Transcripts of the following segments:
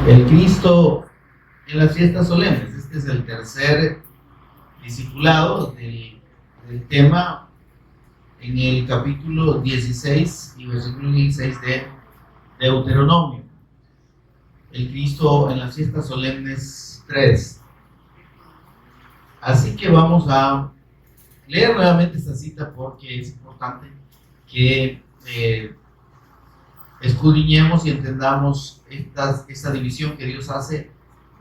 El Cristo en las fiestas solemnes. Este es el tercer discipulado del tema en el capítulo 16 y versículo 16 de Deuteronomio. El Cristo en las fiestas solemnes 3. Así que vamos a leer nuevamente esta cita porque es importante que escudriñemos y entendamos esta división que Dios hace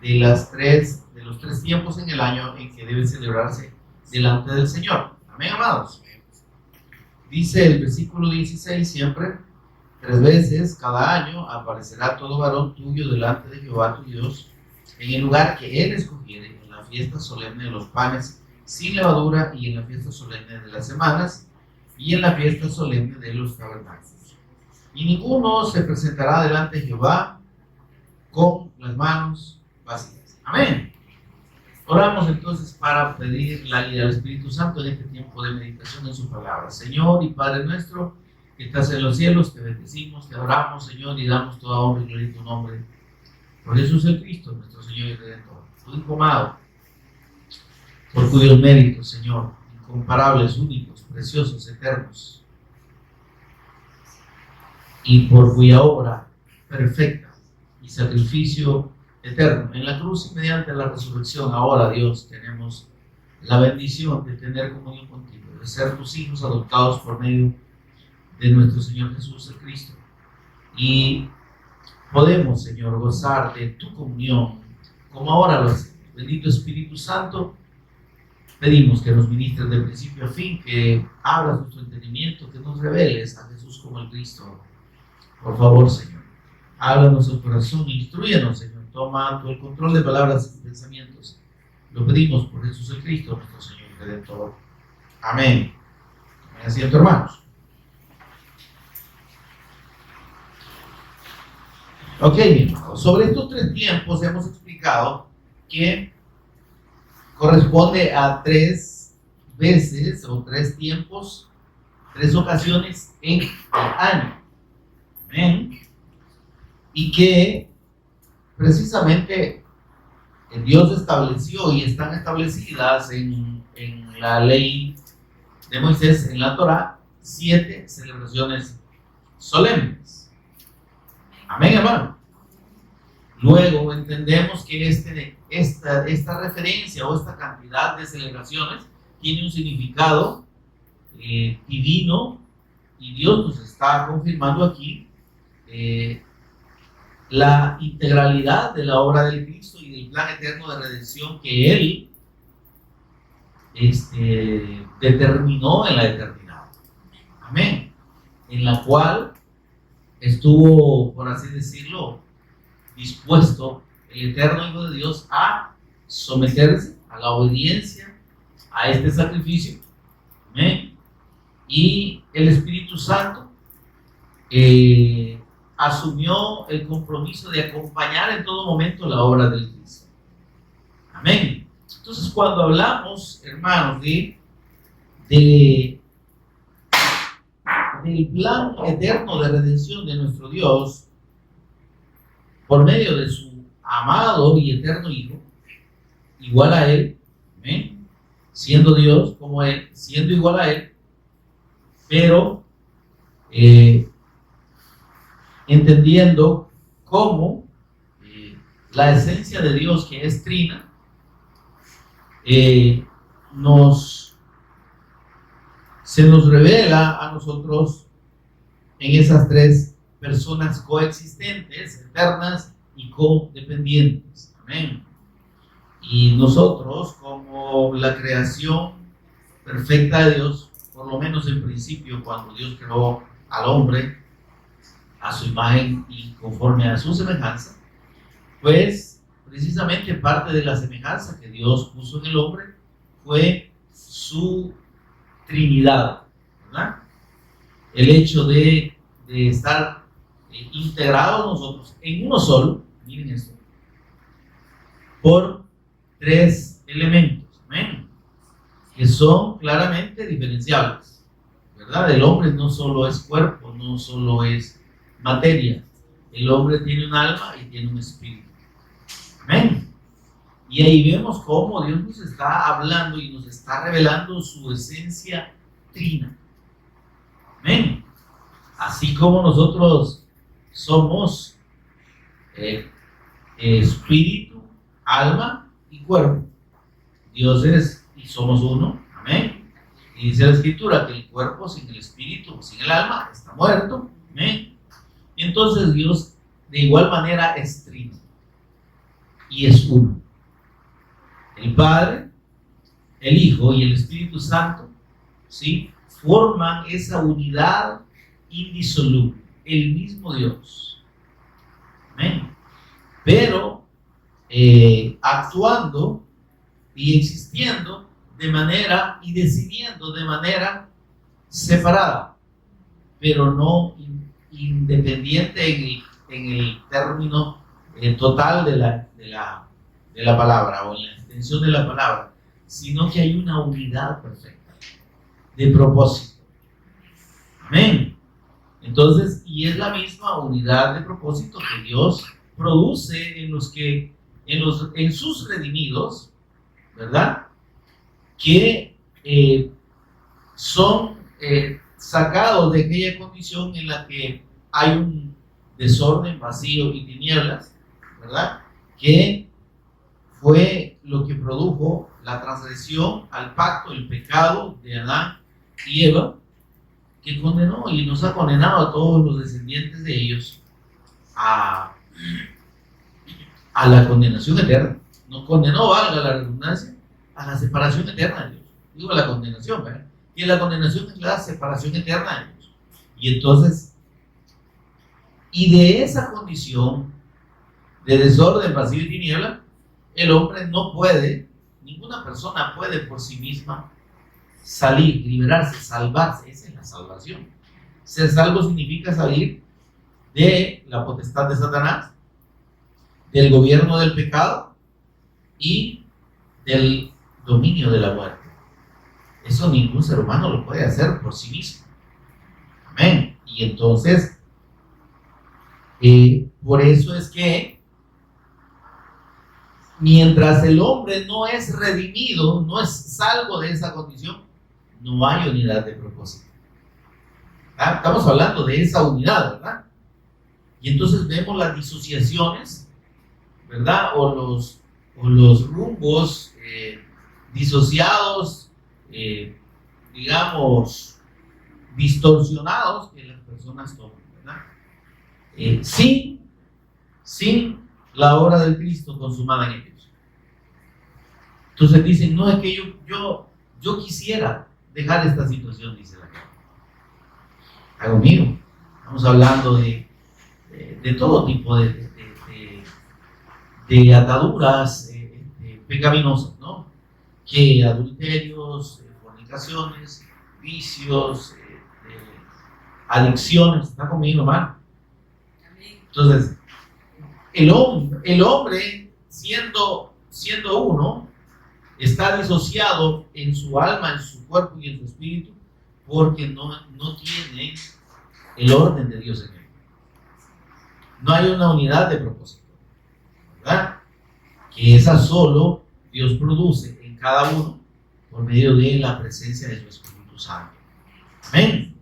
de los tres tiempos en el año en que deben celebrarse delante del Señor. Amén, amados. Dice el versículo 16 siempre: 3 veces cada año aparecerá todo varón tuyo delante de Jehová tu Dios en el lugar que Él escogiere, en la fiesta solemne de los panes sin levadura, y en la fiesta solemne de las semanas, y en la fiesta solemne de los tabernáculos. Y ninguno se presentará delante de Jehová con las manos vacías. Amén. Oramos entonces para pedir la guía del Espíritu Santo en este tiempo de meditación en su palabra. Señor y Padre nuestro que estás en los cielos, te bendecimos, te adoramos, Señor, y damos toda honra y gloria en tu nombre. Por Jesús el Cristo, nuestro Señor y Redentor, tu Hijo amado, por cuyos méritos, Señor, incomparables, únicos, preciosos, eternos, y por cuya obra perfecta y sacrificio eterno en la cruz y mediante la resurrección, ahora, Dios, tenemos la bendición de tener comunión contigo, de ser tus hijos adoptados por medio de nuestro Señor Jesús el Cristo. Y podemos, Señor, gozar de tu comunión como ahora lo hacemos. Bendito Espíritu Santo, pedimos que nos ministres de principio a fin, que abras nuestro entendimiento, que nos reveles a Jesús como el Cristo. Por favor, Señor, háblanos el corazón, instrúyanos, Señor, toma tú el control de palabras y pensamientos. Lo pedimos por Jesús el Cristo, nuestro Señor y Redentor. Amén. Amén. Asiento, hermanos. Ok, mi hermano, sobre estos 3 tiempos hemos explicado que corresponde a 3 veces o 3 tiempos, 3 ocasiones en el año. Amén. Y que precisamente Dios estableció y están establecidas en la ley de Moisés, en la Torá, 7 celebraciones solemnes. Amén, hermano. Luego entendemos que esta referencia o esta cantidad de celebraciones tiene un significado divino, y Dios nos está confirmando aquí la integralidad de la obra del Cristo y del plan eterno de redención que Él determinó en la eternidad. Amén. En la cual estuvo, por así decirlo, dispuesto el eterno Hijo de Dios a someterse a la obediencia a este sacrificio. Amén. Y el Espíritu Santo asumió el compromiso de acompañar en todo momento la obra del Cristo. Amén. Entonces, cuando hablamos, hermanos, del plan eterno de redención de nuestro Dios por medio de su amado y eterno Hijo, igual a Él, ¿amén?, siendo Dios como Él, siendo igual a Él, pero entendiendo cómo la esencia de Dios, que es trina, se nos revela a nosotros en esas 3 personas coexistentes, eternas y codependientes. Amén. Y nosotros, como la creación perfecta de Dios, por lo menos en principio, cuando Dios creó al hombre a su imagen y conforme a su semejanza, pues precisamente parte de la semejanza que Dios puso en el hombre fue su Trinidad, ¿verdad? El hecho de estar integrados nosotros en uno solo, miren esto, por 3 elementos, ¿amén?, que son claramente diferenciables, ¿verdad? El hombre no solo es cuerpo, no solo es materia, el hombre tiene un alma y tiene un espíritu. Amén. Y ahí vemos cómo Dios nos está hablando y nos está revelando su esencia trina. Amén. Así como nosotros somos espíritu, alma y cuerpo, Dios es y somos uno. Amén. Y dice la escritura que el cuerpo sin el espíritu, sin el alma, está muerto. Amén. Y entonces Dios de igual manera es trino y es uno. El Padre, el Hijo y el Espíritu Santo, ¿sí?, forman esa unidad indisoluble, el mismo Dios. Amén. Pero actuando y existiendo de manera y decidiendo de manera separada, pero no independiente en el término total de la palabra o en la extensión de la palabra, sino que hay una unidad perfecta de propósito. Amén. Entonces, y es la misma unidad de propósito que Dios produce en sus redimidos, ¿verdad?, que son sacados de aquella condición en la que hay un desorden, vacío y tinieblas, ¿verdad?, que fue lo que produjo la transgresión al pacto, el pecado de Adán y Eva, que condenó y nos ha condenado a todos los descendientes de ellos a la condenación eterna. Nos condenó, valga la redundancia, a la separación eterna de Dios. Digo la condenación, ¿verdad? Y la condenación es la separación eterna de Dios. Y entonces, y de esa condición de desorden, vacío y tiniebla, el hombre no puede, ninguna persona puede por sí misma salir, liberarse, salvarse. Esa es la salvación. Ser salvo significa salir de la potestad de Satanás, del gobierno del pecado y del dominio de la muerte. Eso ningún ser humano lo puede hacer por sí mismo. Amén. Y entonces, por eso es que mientras el hombre no es redimido, no es salvo de esa condición, no hay unidad de propósito. ¿Ah? Estamos hablando de esa unidad, ¿verdad? Y entonces vemos las disociaciones, ¿verdad? O los rumbos disociados, digamos, distorsionados que las personas toman, ¿verdad? Sin la obra del Cristo consumada en ellos. Entonces dicen, no, es que yo quisiera dejar esta situación, dice la gente. Hago mío. Estamos hablando de todo tipo de ataduras pecaminosas, ¿no? Que adulterios, fornicaciones, vicios, adicciones. ¿Está conmigo, hermano? Entonces, el hombre siendo uno, está disociado en su alma, en su cuerpo y en su espíritu, porque no tiene el orden de Dios en él. No hay una unidad de propósito, ¿verdad? Que esa solo Dios produce en cada uno por medio de la presencia de su Espíritu Santo. Amén.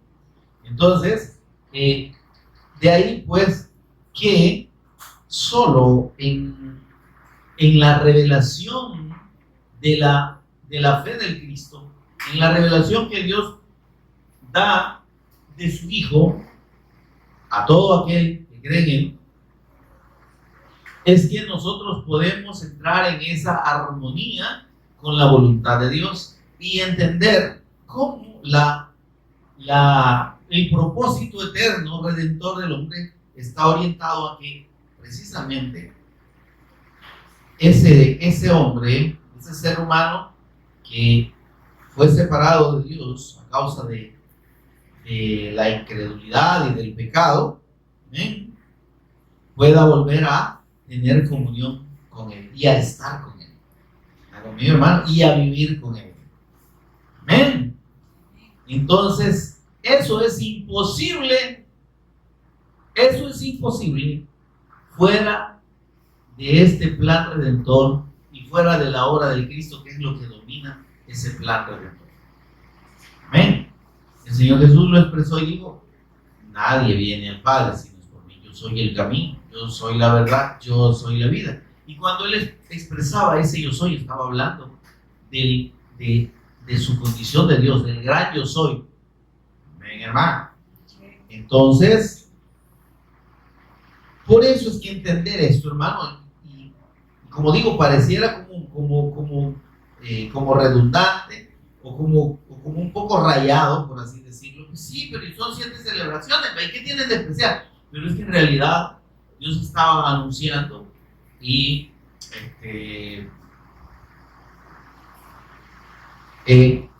Entonces, de ahí pues que solo en la revelación de la fe del Cristo, en la revelación que Dios da de su Hijo a todo aquel que cree en Él, es que nosotros podemos entrar en esa armonía con la voluntad de Dios y entender cómo el propósito eterno, redentor del hombre, está orientado a que precisamente ese hombre, ese ser humano que fue separado de Dios a causa de la incredulidad y del pecado, pueda volver a tener comunión con Él y a estar con Él, conmigo, hermano, y a vivir con Él. Amén. Entonces, eso es imposible Eso es imposible fuera de este plan redentor y fuera de la obra del Cristo, que es lo que domina ese plan redentor. Amén. El Señor Jesús lo expresó y dijo: nadie viene al Padre si no es por mí. Yo soy el camino, yo soy la verdad, yo soy la vida. Y cuando Él expresaba ese yo soy, estaba hablando de su condición de Dios, del gran yo soy. Amén, hermano. Entonces, por eso es que entender esto, hermano, y como digo, pareciera como redundante o como un poco rayado, por así decirlo. Sí, pero son 7 celebraciones, ¿qué tienen de especial? Pero es que en realidad Dios estaba anunciando y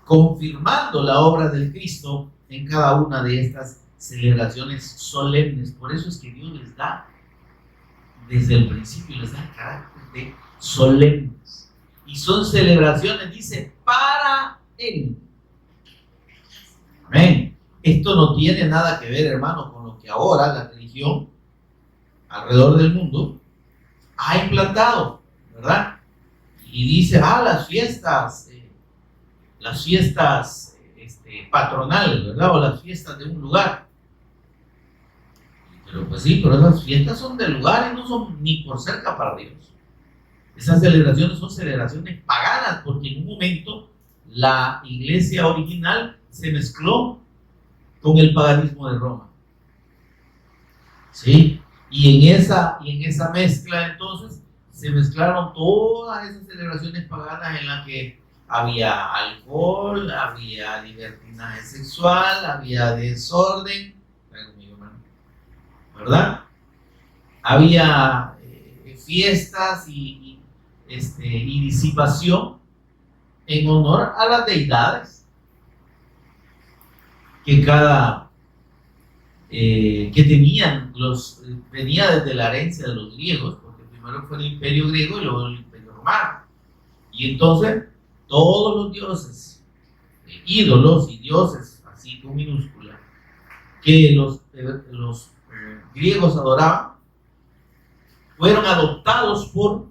confirmando la obra del Cristo en cada una de estas celebraciones solemnes. Por eso es que Dios les da, desde el principio, les da el carácter de solemnes. Y son celebraciones, dice, para Él. Amén. Esto no tiene nada que ver, hermano, con lo que ahora la religión alrededor del mundo ha implantado, ¿verdad? Y dice, las fiestas patronales, ¿verdad? O las fiestas de un lugar. Pero pues sí, pero esas fiestas son de lugar y no son ni por cerca para Dios. Esas celebraciones son celebraciones paganas, porque en un momento la iglesia original se mezcló con el paganismo de Roma. ¿Sí? Y en esa mezcla entonces se mezclaron todas esas celebraciones paganas en las que había alcohol, había libertinaje sexual, había desorden, ¿verdad? Había fiestas y disipación en honor a las deidades que tenían venía desde la herencia de los griegos, porque primero fue el imperio griego y luego el imperio romano. Y entonces todos los dioses, ídolos y dioses, así con minúscula, que los griegos adoraban, fueron adoptados por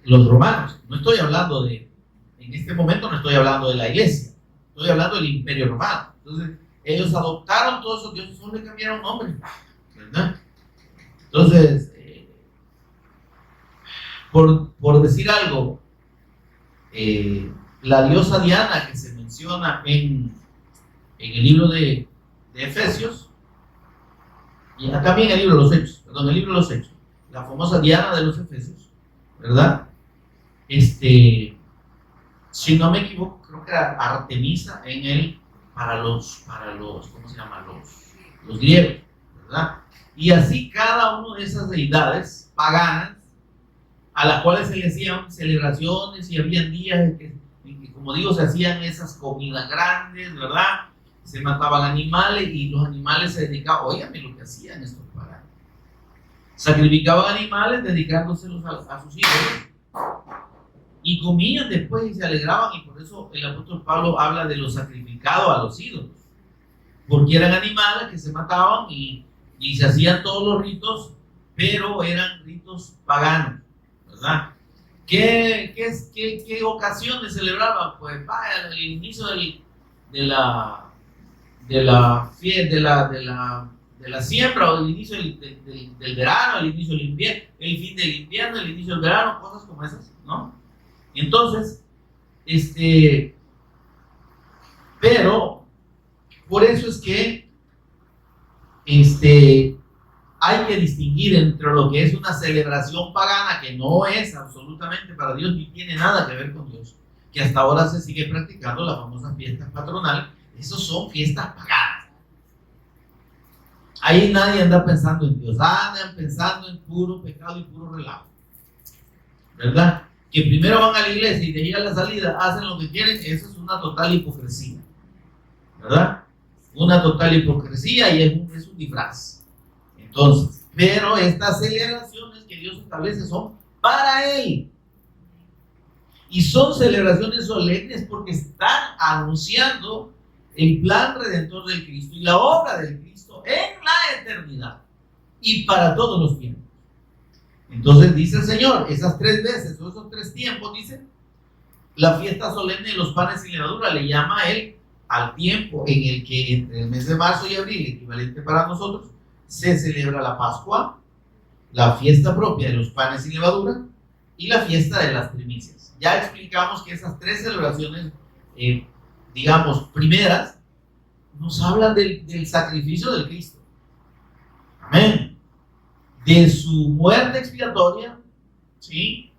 los romanos. No estoy hablando en este momento no estoy hablando de la iglesia, estoy hablando del imperio romano. Entonces, ellos adoptaron todos esos dioses, solo le cambiaron nombre, ¿verdad? Entonces, por decir algo, la diosa Diana que se menciona en el libro de Efesios, y también en el libro de los Hechos, la famosa Diana de los Efesios, ¿verdad? Si no me equivoco, creo que era Artemisa para los ¿cómo se llama? Los griegos, ¿verdad? Y así cada una de esas deidades paganas, a las cuales se le hacían celebraciones y habían días en que, como digo, se hacían esas comidas grandes, ¿verdad? Se mataban animales y los animales se dedicaban, óigame lo que hacían estos paganos. Sacrificaban animales dedicándoselos a sus ídolos y comían después y se alegraban, y por eso el apóstol Pablo habla de lo sacrificado a los ídolos, porque eran animales que se mataban y se hacían todos los ritos, pero eran ritos paganos, ¿verdad? ¿Qué ocasiones celebraban? Pues vaya, el inicio de la siembra, o el inicio del verano, el inicio del invierno, el fin del invierno, el inicio del verano, cosas como esas, ¿no? Entonces, pero por eso es que hay que distinguir entre lo que es una celebración pagana, que no es absolutamente para Dios ni tiene nada que ver con Dios, que hasta ahora se sigue practicando las famosas fiestas patronales. Esos son fiestas paganas. Ahí nadie anda pensando en Dios, andan pensando en puro pecado y puro relajo, ¿verdad? Que primero van a la iglesia y de ahí a la salida hacen lo que quieren. Eso es una total hipocresía, ¿verdad? Una total hipocresía, y es un disfraz. Entonces, pero estas celebraciones que Dios establece son para Él, y son celebraciones solemnes porque están anunciando el plan redentor del Cristo y la obra del Cristo Cristo en la eternidad y para todos los tiempos. Entonces dice el Señor, esas 3 veces o esos 3 tiempos, dice, la fiesta solemne de los panes sin levadura le llama a él al tiempo en el que entre el mes de marzo y abril, equivalente para nosotros, se celebra la Pascua, la fiesta propia de los panes sin levadura y la fiesta de las primicias. Ya explicamos que esas 3 celebraciones, digamos, primeras, nos hablan del sacrificio del Cristo. Amén. De su muerte expiatoria, ¿sí?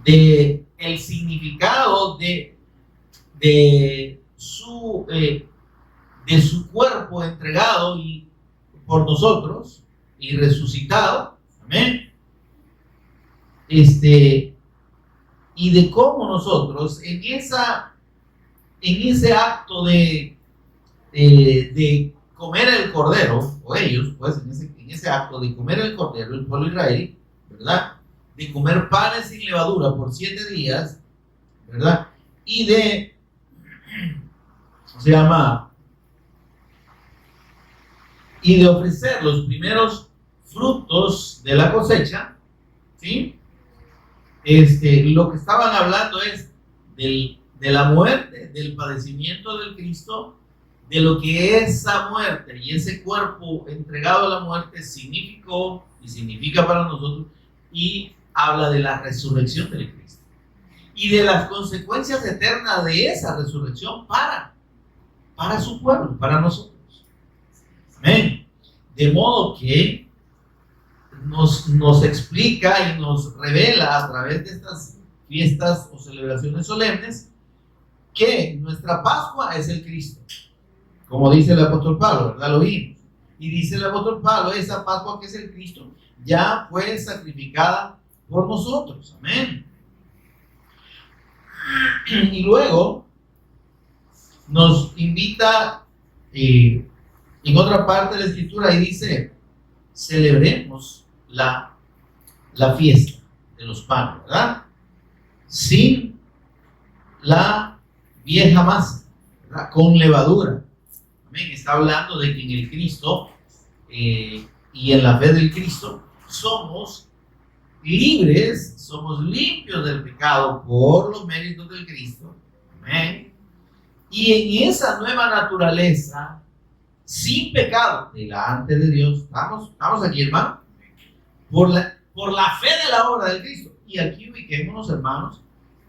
De el significado de su cuerpo entregado y por nosotros y resucitado. Amén. Y de cómo nosotros en ese acto de comer el cordero, o ellos, pues en ese acto de comer el cordero, el pueblo israelí, ¿verdad? De comer panes sin levadura por 7 días, ¿verdad? Y de, y de ofrecer los primeros frutos de la cosecha, ¿sí? Lo que estaban hablando es de la muerte, del padecimiento del Cristo, de lo que esa muerte y ese cuerpo entregado a la muerte significó y significa para nosotros, y habla de la resurrección del Cristo y de las consecuencias eternas de esa resurrección para su pueblo, para nosotros. Amén. De modo que nos explica y nos revela a través de estas fiestas o celebraciones solemnes que nuestra Pascua es el Cristo, como dice el apóstol Pablo, ¿verdad? Lo vimos. Y dice el apóstol Pablo, esa Pascua que es el Cristo ya fue sacrificada por nosotros. Amén. Y luego nos invita en otra parte de la escritura y dice, celebremos la fiesta de los panes, ¿verdad? Sin la vieja masa, ¿verdad? Con levadura. Amén. Está hablando de que en el Cristo y en la fe del Cristo somos libres, somos limpios del pecado por los méritos del Cristo. Amén. Y en esa nueva naturaleza, sin pecado, delante de Dios, estamos aquí, hermano, por la fe de la obra del Cristo. Y aquí ubiquémonos, hermanos,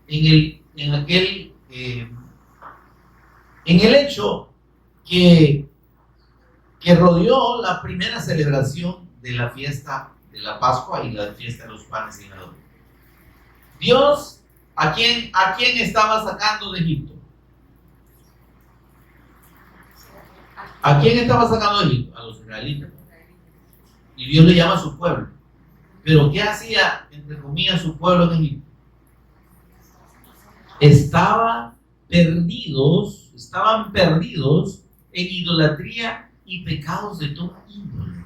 en el hecho que rodeó la primera celebración de la fiesta de la Pascua y la fiesta de los panes sin levadura. Dios, ¿a quién estaba sacando de Egipto? ¿A quién estaba sacando de Egipto? A los israelitas. Y Dios le llama a su pueblo. Pero ¿qué hacía, entre comillas, su pueblo en Egipto? Estaban perdidos en idolatría y pecados de toda índole.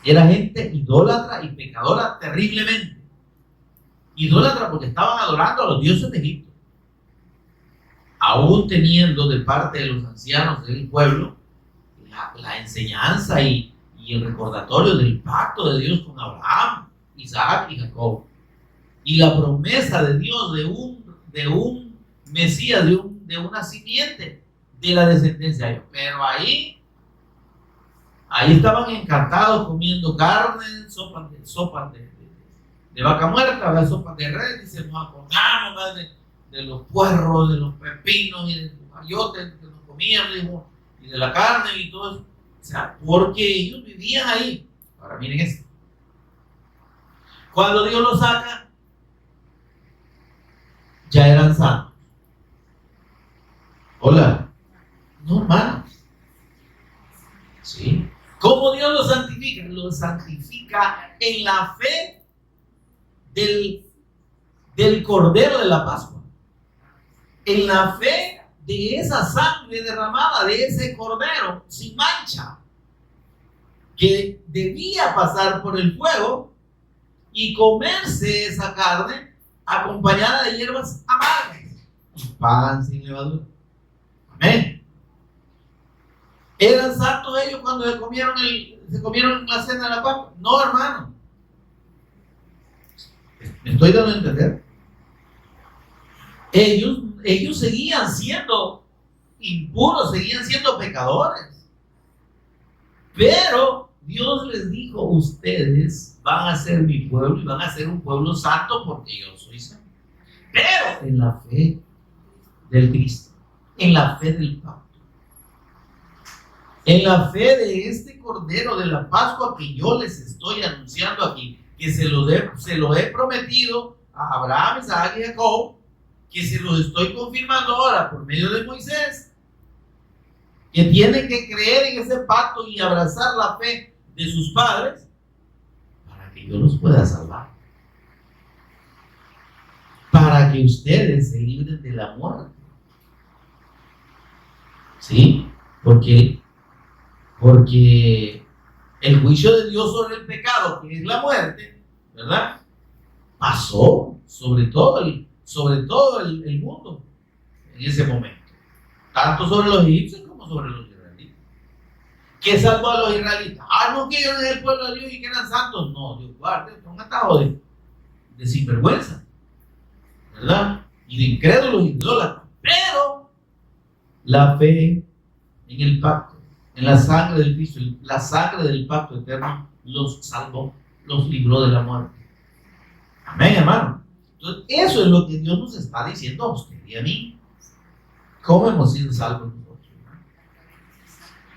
Era gente idólatra y pecadora terriblemente. Idólatra porque estaban adorando a los dioses de Egipto, aún teniendo de parte de los ancianos del pueblo la enseñanza y el recordatorio del pacto de Dios con Abraham, Isaac y Jacob, y la promesa de Dios de un Mesías, de una simiente de la descendencia. Pero ahí estaban encantados comiendo carne, sopas de vaca muerta, sopas de res, y se nos acordamos de los puerros, de los pepinos y de los ayotes que nos comíamos, y de la carne y todo eso. O sea, porque ellos vivían ahí. Ahora miren esto. Cuando Dios los saca, ya eran santos. Hola. No, hermanos. ¿Sí? ¿Cómo Dios los santifica? Los santifica en la fe del Cordero de la Pascua. En la fe de esa sangre derramada, de ese Cordero sin mancha, que debía pasar por el fuego y comerse esa carne acompañada de hierbas amargas y pan sin levadura. Amén. ¿Eran santos ellos cuando se comieron la cena de la Pascua? No, hermano. ¿Me estoy dando a entender? Ellos seguían siendo impuros, seguían siendo pecadores. Pero Dios les dijo: ustedes van a ser mi pueblo y van a ser un pueblo santo porque yo soy santo. Pero en la fe del Cristo, en la fe del pacto, en la fe de este Cordero de la Pascua que yo les estoy anunciando aquí, que se lo he prometido a Abraham, Isaac y Jacob, que se los estoy confirmando ahora por medio de Moisés, que tienen que creer en ese pacto y abrazar la fe de sus padres para que yo los pueda salvar, para que ustedes se libren de la muerte. ¿Sí? Porque el juicio de Dios sobre el pecado, que es la muerte, ¿verdad?, pasó sobre todo el mundo en ese momento, tanto sobre los egipcios como sobre los israelitas. ¿Qué salvó a los israelitas? No, que ellos eran el pueblo de Dios y que eran santos. No, Dios guarde, son atados de sinvergüenza, ¿verdad?, y de incrédulos y idólatras. Pero la fe en el pacto, en la sangre del Cristo, la sangre del pacto eterno, los salvó, los libró de la muerte. Amén, hermano. Entonces, eso es lo que Dios nos está diciendo a usted y a mí. ¿Cómo hemos sido salvos nosotros?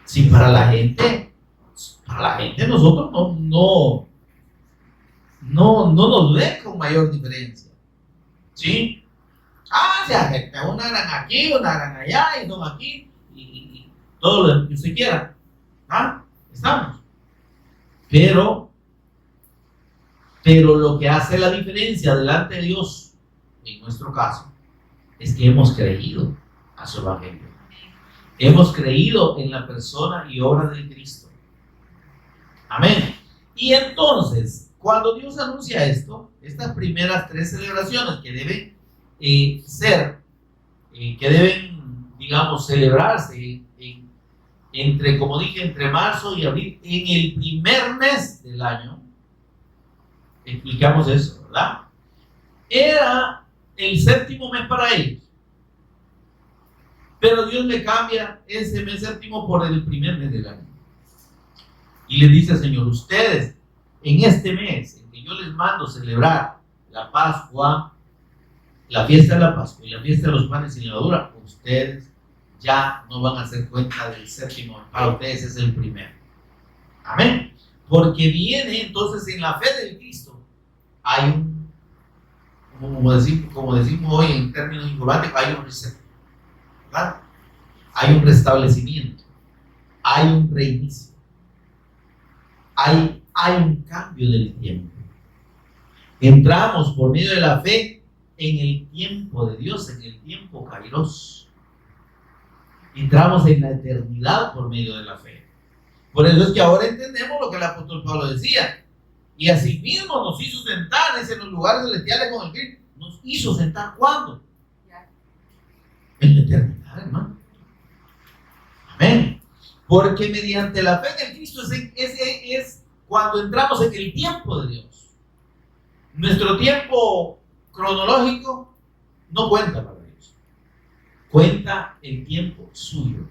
Si para la gente nosotros no nos ve con mayor diferencia. ¿Sí? Se afecta una gran aquí, una gran allá, y son aquí, y todo lo que usted quiera. Estamos. Pero lo que hace la diferencia delante de Dios, en nuestro caso, es que hemos creído a su evangelio. Hemos creído en la persona y obra de Cristo. Amén. Y entonces, cuando Dios anuncia esto, estas primeras 3 celebraciones que deben digamos, celebrarse como dije, entre marzo y abril, en el primer mes del año, explicamos eso, ¿verdad? Era el 7º mes para ellos, pero Dios le cambia ese mes 7º por el primer mes del año y le dice al Señor: ustedes en este mes en que yo les mando celebrar la Pascua, la fiesta de la Pascua y la fiesta de los panes sin levadura, ustedes ya no van a hacer cuenta del 7º mes, para ustedes es el primero. Amén. Porque viene entonces en la fe del Cristo, hay como decimos hoy en términos informáticos, hay un reset, ¿verdad? Hay un restablecimiento, hay un reinicio, hay un cambio del tiempo. Entramos por medio de la fe en el tiempo de Dios, en el tiempo Kairos. Entramos en la eternidad por medio de la fe. Por eso es que ahora entendemos lo que el apóstol Pablo decía: y asimismo nos hizo sentar en los lugares celestiales con el Cristo. ¿Nos hizo sentar cuándo? En la eternidad, hermano. Amén. Porque mediante la fe en el Cristo es cuando entramos en el tiempo de Dios. Nuestro tiempo cronológico no cuenta para Dios, cuenta el tiempo suyo.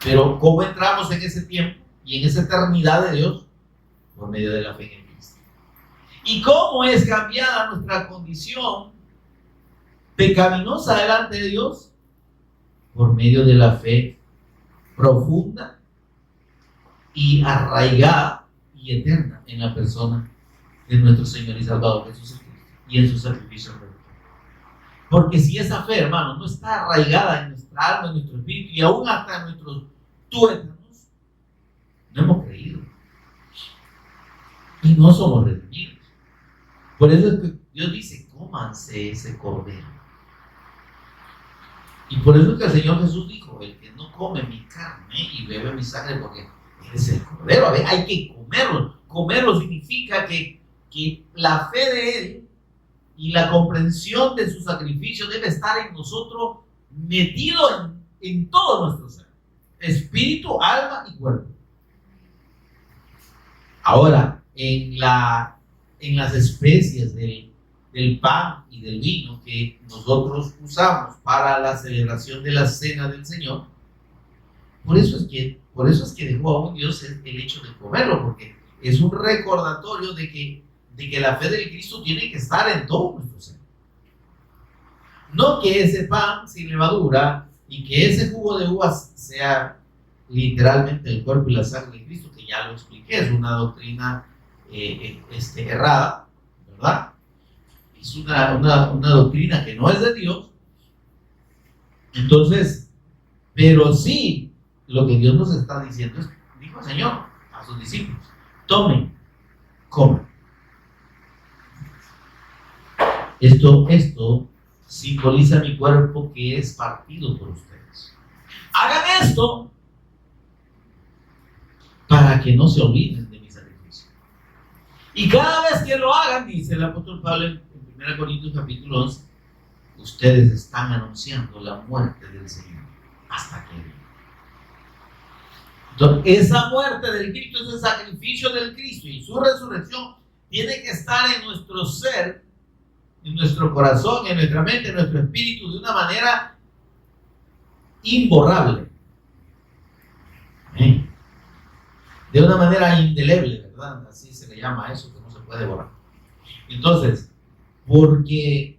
Pero ¿cómo entramos en ese tiempo y en esa eternidad de Dios? Por medio de la fe en Cristo. ¿Y cómo es cambiada nuestra condición pecaminosa delante de Dios? Por medio de la fe profunda y arraigada y eterna en la persona de nuestro Señor y Salvador Jesucristo y en su sacrificio redentor. Porque si esa fe, hermano, no está arraigada en nuestra alma, en nuestro espíritu y aún hasta en nuestros tuétanos, no hemos creído y no somos redimidos. Por eso es que Dios dice: cómanse ese cordero. Y por eso es que el Señor Jesús dijo: el que no come mi carne y bebe mi sangre, porque Él es el cordero. A ver, hay que comerlo. Comerlo significa que la fe de Él y la comprensión de su sacrificio debe estar en nosotros, metido en todo nuestro ser. espíritu, alma y cuerpo. Ahora, en las especies del pan y del vino que nosotros usamos para la celebración de la cena del Señor, por eso es que dejó aún Dios el hecho de comerlo, porque es un recordatorio de que la fe del Cristo tiene que estar en todo nuestro ser. No que ese pan sin levadura y que ese jugo de uvas sea literalmente el cuerpo y la sangre de Cristo, que ya lo expliqué, es una doctrina errada, ¿verdad? Es una doctrina que no es de Dios. Entonces, pero sí, lo que Dios nos está diciendo es, dijo el Señor a sus discípulos, tomen, coman. Esto simboliza mi cuerpo que es partido por ustedes. Hagan esto para que no se olviden de mi sacrificio. Y cada vez que lo hagan, dice el apóstol Pablo en 1 Corintios capítulo 11, ustedes están anunciando la muerte del Señor hasta que venga. Entonces, esa muerte del Cristo, ese sacrificio del Cristo y su resurrección tiene que estar en nuestro ser, en nuestro corazón, en nuestra mente, en nuestro espíritu, de una manera imborrable. ¿Eh? De una manera indeleble, ¿verdad? Así se le llama a eso, que no se puede borrar. Entonces, porque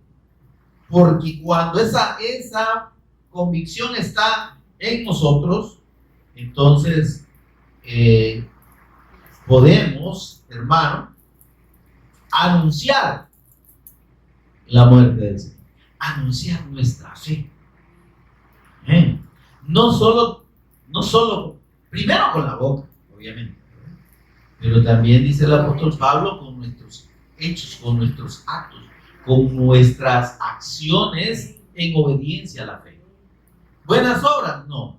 cuando esa convicción está en nosotros, entonces podemos, hermano, anunciar la muerte del Señor, anunciar nuestra fe. No solo, primero con la boca, obviamente, pero también dice el apóstol Pablo con nuestros hechos, con nuestros actos, con nuestras acciones en obediencia a la fe. ¿Buenas obras? No.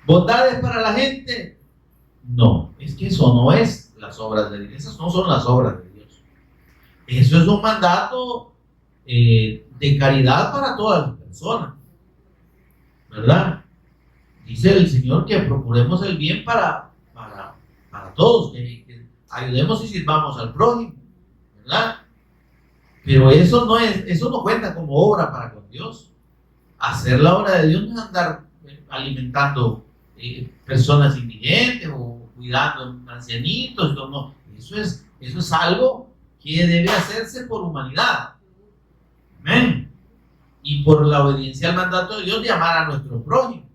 ¿Bondades para la gente? No. Es que eso no es las obras de Dios. Esas no son las obras de Dios. Eso es un mandato de caridad para todas las personas, ¿verdad? Dice el Señor que procuremos el bien para todos, que ayudemos y sirvamos al prójimo, ¿verdad? Pero eso no cuenta como obra para con Dios. Hacer la obra de Dios no es andar alimentando personas indigentes o cuidando ancianitos, no. Eso es algo que debe hacerse por humanidad. Amén. Y por la obediencia al mandato de Dios de amar a nuestro prójimo.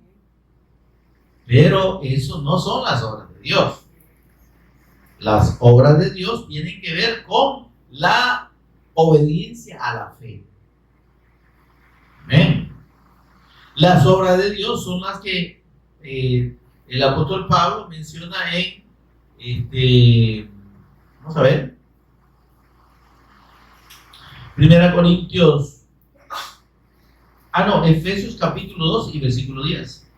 Pero eso no son las obras de Dios. Las obras de Dios tienen que ver con la obediencia a la fe. Amén. Las obras de Dios son las que el apóstol Pablo menciona vamos a ver, 1 Corintios, Efesios capítulo 2 y versículo 10.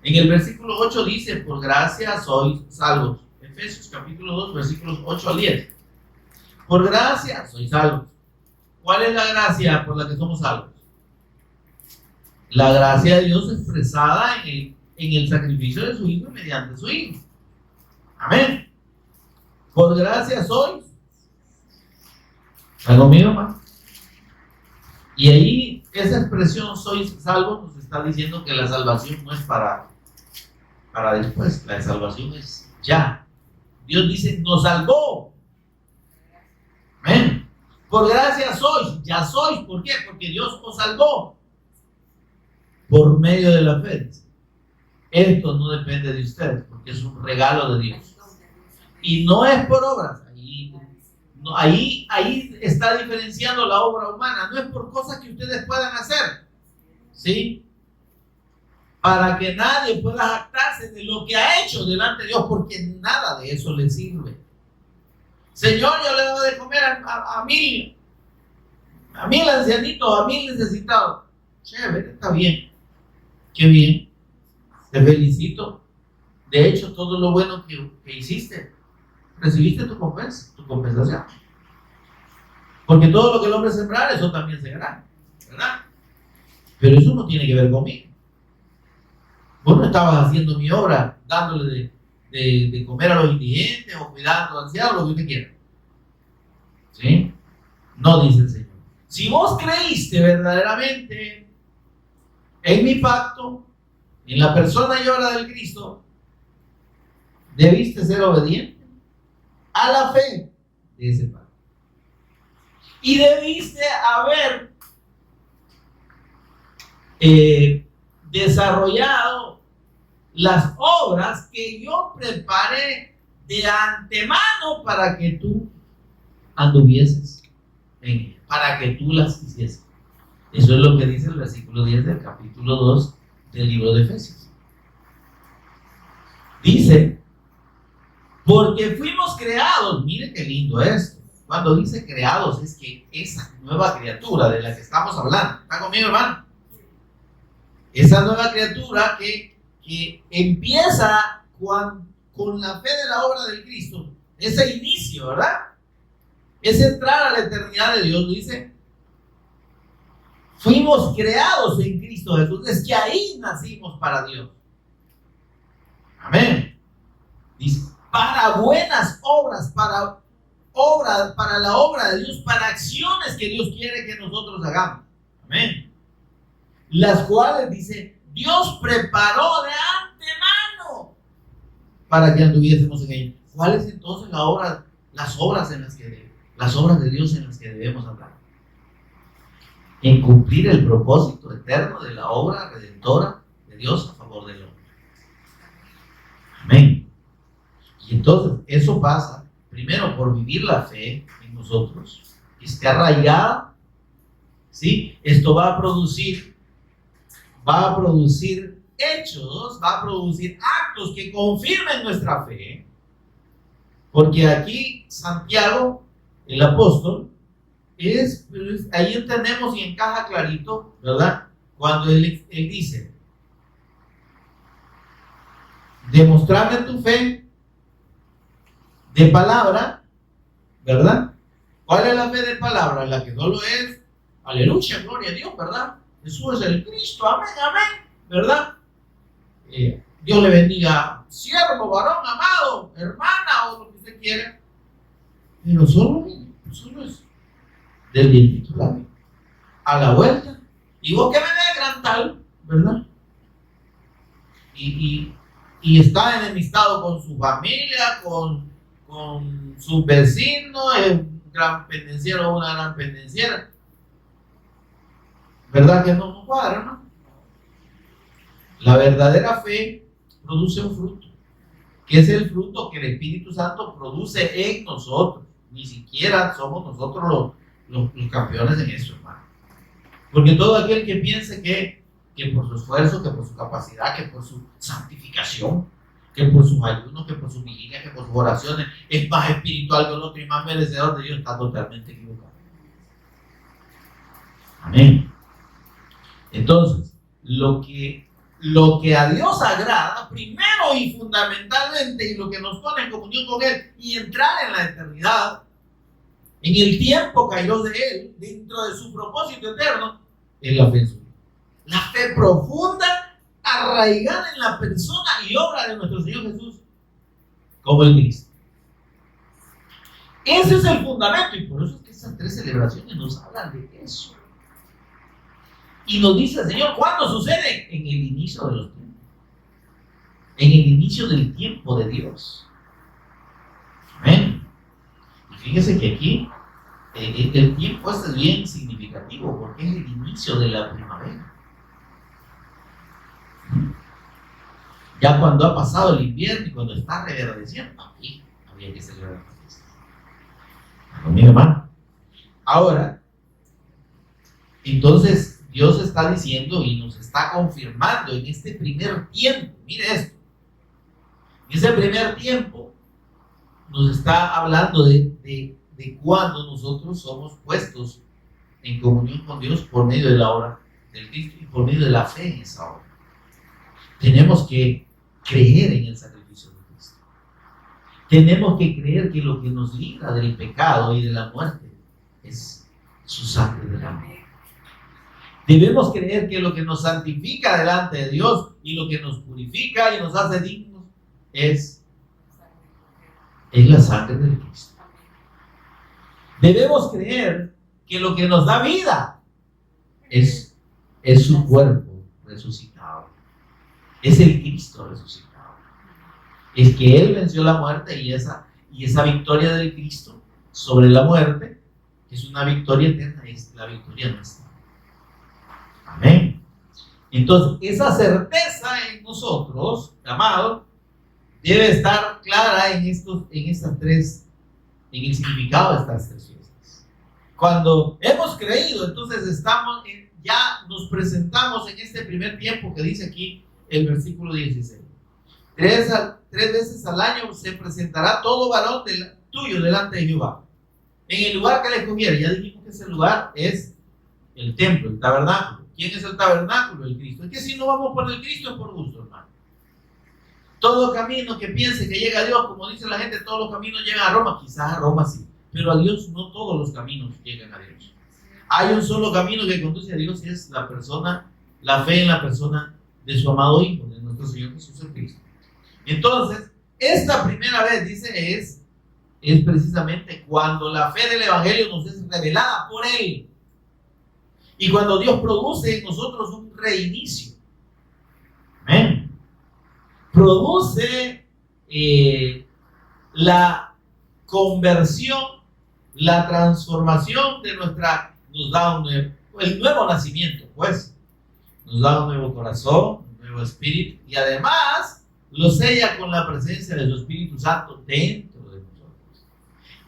En el versículo 8 dice, por gracia sois salvos. Efesios capítulo 2, versículos 8 al 10. Por gracia sois salvos. ¿Cuál es la gracia por la que somos salvos? La gracia de Dios expresada en el sacrificio de su Hijo mediante su Hijo. Amén. Por gracia sois. ¿Está conmigo, hermano? Y ahí esa expresión sois salvos nos está diciendo que la salvación no es para después. La salvación es ya. Dios dice, nos salvó. Amén. Por gracia sois, ya sois. ¿Por qué? Porque Dios os salvó. Por medio de la fe. Esto no depende de ustedes, porque es un regalo de Dios. Y no es por obras. Ahí está diferenciando la obra humana. No es por cosas que ustedes puedan hacer. ¿Sí? Para que nadie pueda jactarse de lo que ha hecho delante de Dios, porque nada de eso le sirve. Señor, yo le doy de comer a mil ancianitos, a 1000 necesitados. Chévere, está bien. Qué bien. Te felicito. De hecho, todo lo bueno que hiciste, recibiste tu compensación. Porque todo lo que el hombre sembrar, eso también segará, ¿verdad? Pero eso no tiene que ver conmigo. Vos no estabas haciendo mi obra, dándole de comer a los indigentes o cuidando a los ancianos, lo que usted quiera. ¿Sí? No, dice el Señor. Si vos creíste verdaderamente en mi pacto, en la persona y obra del Cristo, debiste ser obediente a la fe de ese pacto. Y debiste haber desarrollado las obras que yo preparé de antemano para que tú anduvieses en ella, para que tú las hicieses. Eso es lo que dice el versículo 10 del capítulo 2 del libro de Efesios. Dice, porque fuimos creados, mire qué lindo esto. Cuando dice creados es que esa nueva criatura de la que estamos hablando, ¿está conmigo, hermano? Esa nueva criatura que empieza con la fe de la obra del Cristo, ese inicio, ¿verdad? Es entrar a la eternidad de Dios, dice. Fuimos creados en Cristo Jesús, es que ahí nacimos para Dios. Amén. Dice, para buenas obras, para la obra de Dios, para acciones que Dios quiere que nosotros hagamos. Amén. Las cuales, dice, Dios preparó de antemano para que anduviésemos en ellas. ¿Cuál es entonces las obras de Dios en las que debemos andar? En cumplir el propósito eterno de la obra redentora de Dios a favor del hombre. Amén. Y entonces eso pasa primero por vivir la fe en nosotros, que esté arraigada, ¿sí? Esto va a producir hechos, va a producir actos que confirmen nuestra fe, porque aquí Santiago, el apóstol, ahí entendemos y encaja clarito, ¿verdad? Cuando él dice, demostrarme tu fe de palabra, ¿verdad? ¿Cuál es la fe de palabra? La que solo es, aleluya, gloria a Dios, ¿verdad? Jesús es el Cristo, amén, amén, ¿verdad? Dios le bendiga, siervo, varón, amado, hermana, o lo que usted quiera. Pero solo es del bien titular, a la vuelta. Y vos que me gran tal, ¿verdad? Y está enemistado con su familia, con sus vecinos, es un gran pendenciero o una gran pendenciera. ¿Verdad que no cuadra, no? La verdadera fe produce un fruto, que es el fruto que el Espíritu Santo produce en nosotros. Ni siquiera somos nosotros los campeones en eso, hermano. Porque todo aquel que piense que por su esfuerzo, que por su capacidad, que por su santificación, que por sus ayunos, que por su vigilia, que por sus oraciones es más espiritual que el otro y más merecedor de Dios, está totalmente equivocado. Amén. Entonces, lo que a Dios agrada, primero y fundamentalmente, y lo que nos pone en comunión con Él y entrar en la eternidad, en el tiempo kairos de Él, dentro de su propósito eterno, es la fe en su vida. La fe profunda, arraigada en la persona y obra de nuestro Señor Jesús, como el Cristo. Ese es el fundamento, y por eso es que estas 3 celebraciones nos hablan de eso. Y nos dice el Señor, ¿cuándo sucede? En el inicio de los tiempos. En el inicio del tiempo de Dios. Amén. Y fíjese que aquí el tiempo es bien significativo porque es el inicio de la primavera. Ya cuando ha pasado el invierno y cuando está reverdeciendo, aquí había que celebrar la fiesta. ¿Conmigo, hermano? Ahora, entonces Dios está diciendo y nos está confirmando en este primer tiempo, mire esto, en ese primer tiempo nos está hablando de cuando nosotros somos puestos en comunión con Dios por medio de la obra del Cristo y por medio de la fe en esa obra. Tenemos que creer en el sacrificio de Cristo. Tenemos que creer que lo que nos libra del pecado y de la muerte es su sangre del amor. Debemos creer que lo que nos santifica delante de Dios y lo que nos purifica y nos hace dignos es la sangre de Cristo. Debemos creer que lo que nos da vida es su cuerpo resucitado. Es el Cristo resucitado. Es que Él venció la muerte y esa victoria del Cristo sobre la muerte es una victoria eterna, es la victoria nuestra. Amén. Entonces, esa certeza en nosotros, amados, debe estar clara en el significado de estas tres fiestas. Cuando hemos creído, entonces ya nos presentamos en este primer tiempo que dice aquí el versículo 16. Tres veces al año se presentará todo varón tuyo delante de Jehová, en el lugar que le escogiere. Ya dijimos que ese lugar es el templo, el tabernáculo. ¿Quién es el tabernáculo? El Cristo. Es que si no vamos por el Cristo es por gusto, hermano. Todo camino que piense que llega a Dios, como dice la gente, todos los caminos llegan a Roma. Quizás a Roma sí, pero a Dios no todos los caminos llegan a Dios. Hay un solo camino que conduce a Dios y es la fe en la persona de su amado Hijo, de nuestro Señor Jesús el Cristo. Entonces, esta primera vez, dice, es precisamente cuando la fe del Evangelio nos es revelada por Él. Y cuando Dios produce en nosotros un reinicio. Amén. Produce la conversión, la transformación de nos da el nuevo nacimiento, pues. Nos da un nuevo corazón, un nuevo espíritu, y además lo sella con la presencia de su Espíritu Santo dentro de nosotros.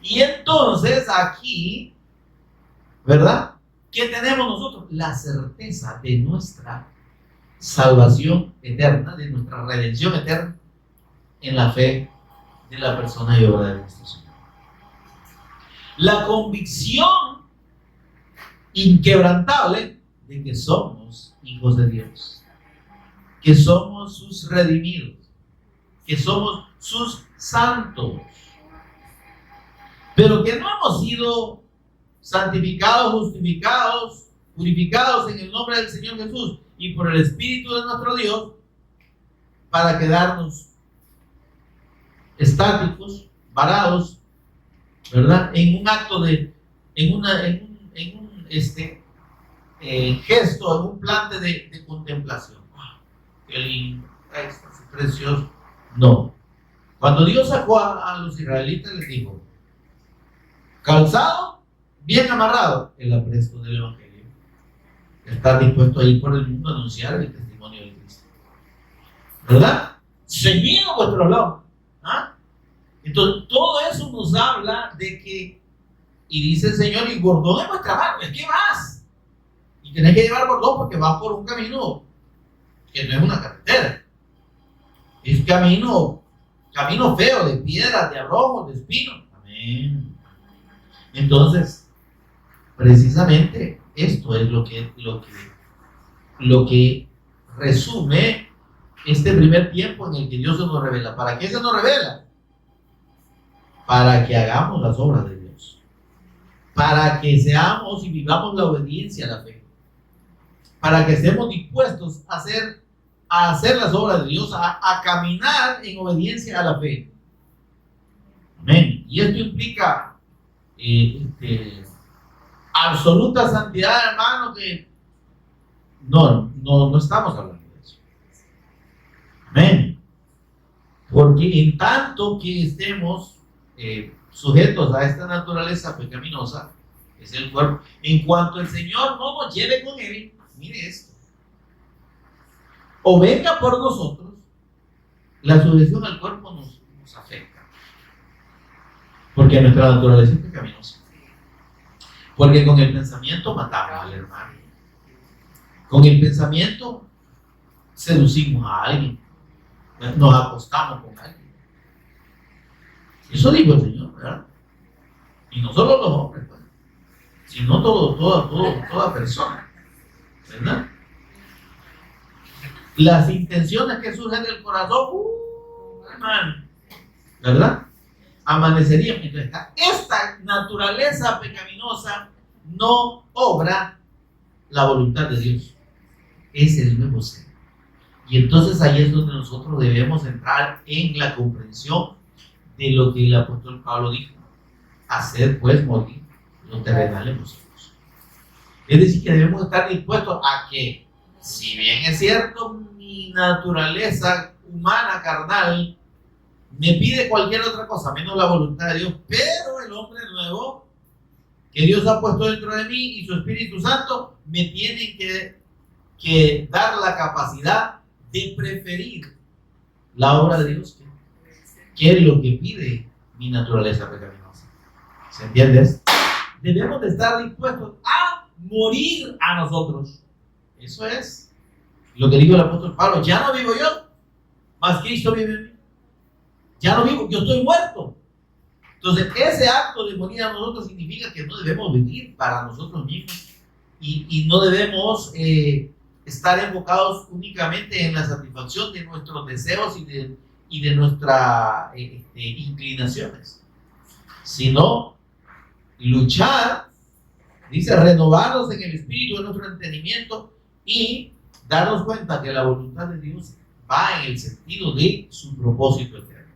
Y entonces aquí, ¿verdad? ¿Qué tenemos nosotros? La certeza de nuestra salvación eterna, de nuestra redención eterna en la fe de la persona y obra de nuestro Señor. La convicción inquebrantable de que somos hijos de Dios, que somos sus redimidos, que somos sus santos, pero que no hemos sido santificados, justificados, purificados en el nombre del Señor Jesús y por el Espíritu de nuestro Dios para quedarnos estáticos, varados, ¿verdad? En un acto en un gesto, en un plante de contemplación. Qué lindo, es precioso. No. Cuando Dios sacó a los israelitas, les dijo: calzado, bien amarrado, el apresto del Evangelio. Está dispuesto a ir por el mundo a anunciar el testimonio de Cristo, ¿verdad? Ceñido vuestros lomos. ¿Ah? Entonces, todo eso nos habla de que, y dice el Señor, y bordón en vuestra mano, es que vas. Y tenés que llevar bordón porque vas por un camino que no es una carretera. Es camino feo, de piedras, de arrojos, de espinos. Amén. Entonces, precisamente esto es lo que resume este primer tiempo en el que Dios se nos revela. ¿Para qué se nos revela? Para que hagamos las obras de Dios, para que seamos y vivamos la obediencia a la fe, para que estemos dispuestos a hacer las obras de Dios, a caminar en obediencia a la fe. Amén. Y esto implica absoluta santidad, hermano, que no estamos hablando de eso. Amén. Porque en tanto que estemos sujetos a esta naturaleza pecaminosa, es el cuerpo, en cuanto el Señor no nos lleve con Él, mire esto, o venga por nosotros, la sujeción al cuerpo nos afecta, porque nuestra naturaleza es pecaminosa, porque con el pensamiento matamos al hermano, con el pensamiento seducimos a alguien, nos acostamos con alguien. Eso dijo el Señor, ¿verdad? Y no solo los hombres, pues, sino toda persona, ¿verdad? Las intenciones que surgen del corazón, hermano, ¿verdad? Amanecerían. Entonces, esta naturaleza pecaminosa no obra la voluntad de Dios. Es el nuevo ser. Y entonces ahí es donde nosotros debemos entrar en la comprensión de lo que el apóstol Pablo dijo. Hacer pues morir lo terrenal en vosotros. Es decir, que debemos estar dispuestos a que, si bien es cierto, mi naturaleza humana, carnal, me pide cualquier otra cosa, menos la voluntad de Dios, pero el hombre nuevo que Dios ha puesto dentro de mí y su Espíritu Santo me tienen que dar la capacidad de preferir la obra de Dios que es lo que pide mi naturaleza pecaminosa. ¿Se entiende? Debemos de estar dispuestos a morir a nosotros. Eso es lo que dijo el apóstol Pablo. Ya no vivo yo, mas Cristo vive en mí. Ya no vivo, yo estoy muerto. Entonces, ese acto de morir a nosotros significa que no debemos vivir para nosotros mismos y no debemos estar enfocados únicamente en la satisfacción de nuestros deseos y de nuestras inclinaciones, sino luchar, dice, renovarnos en el espíritu de nuestro entendimiento y darnos cuenta que la voluntad de Dios va en el sentido de su propósito eterno.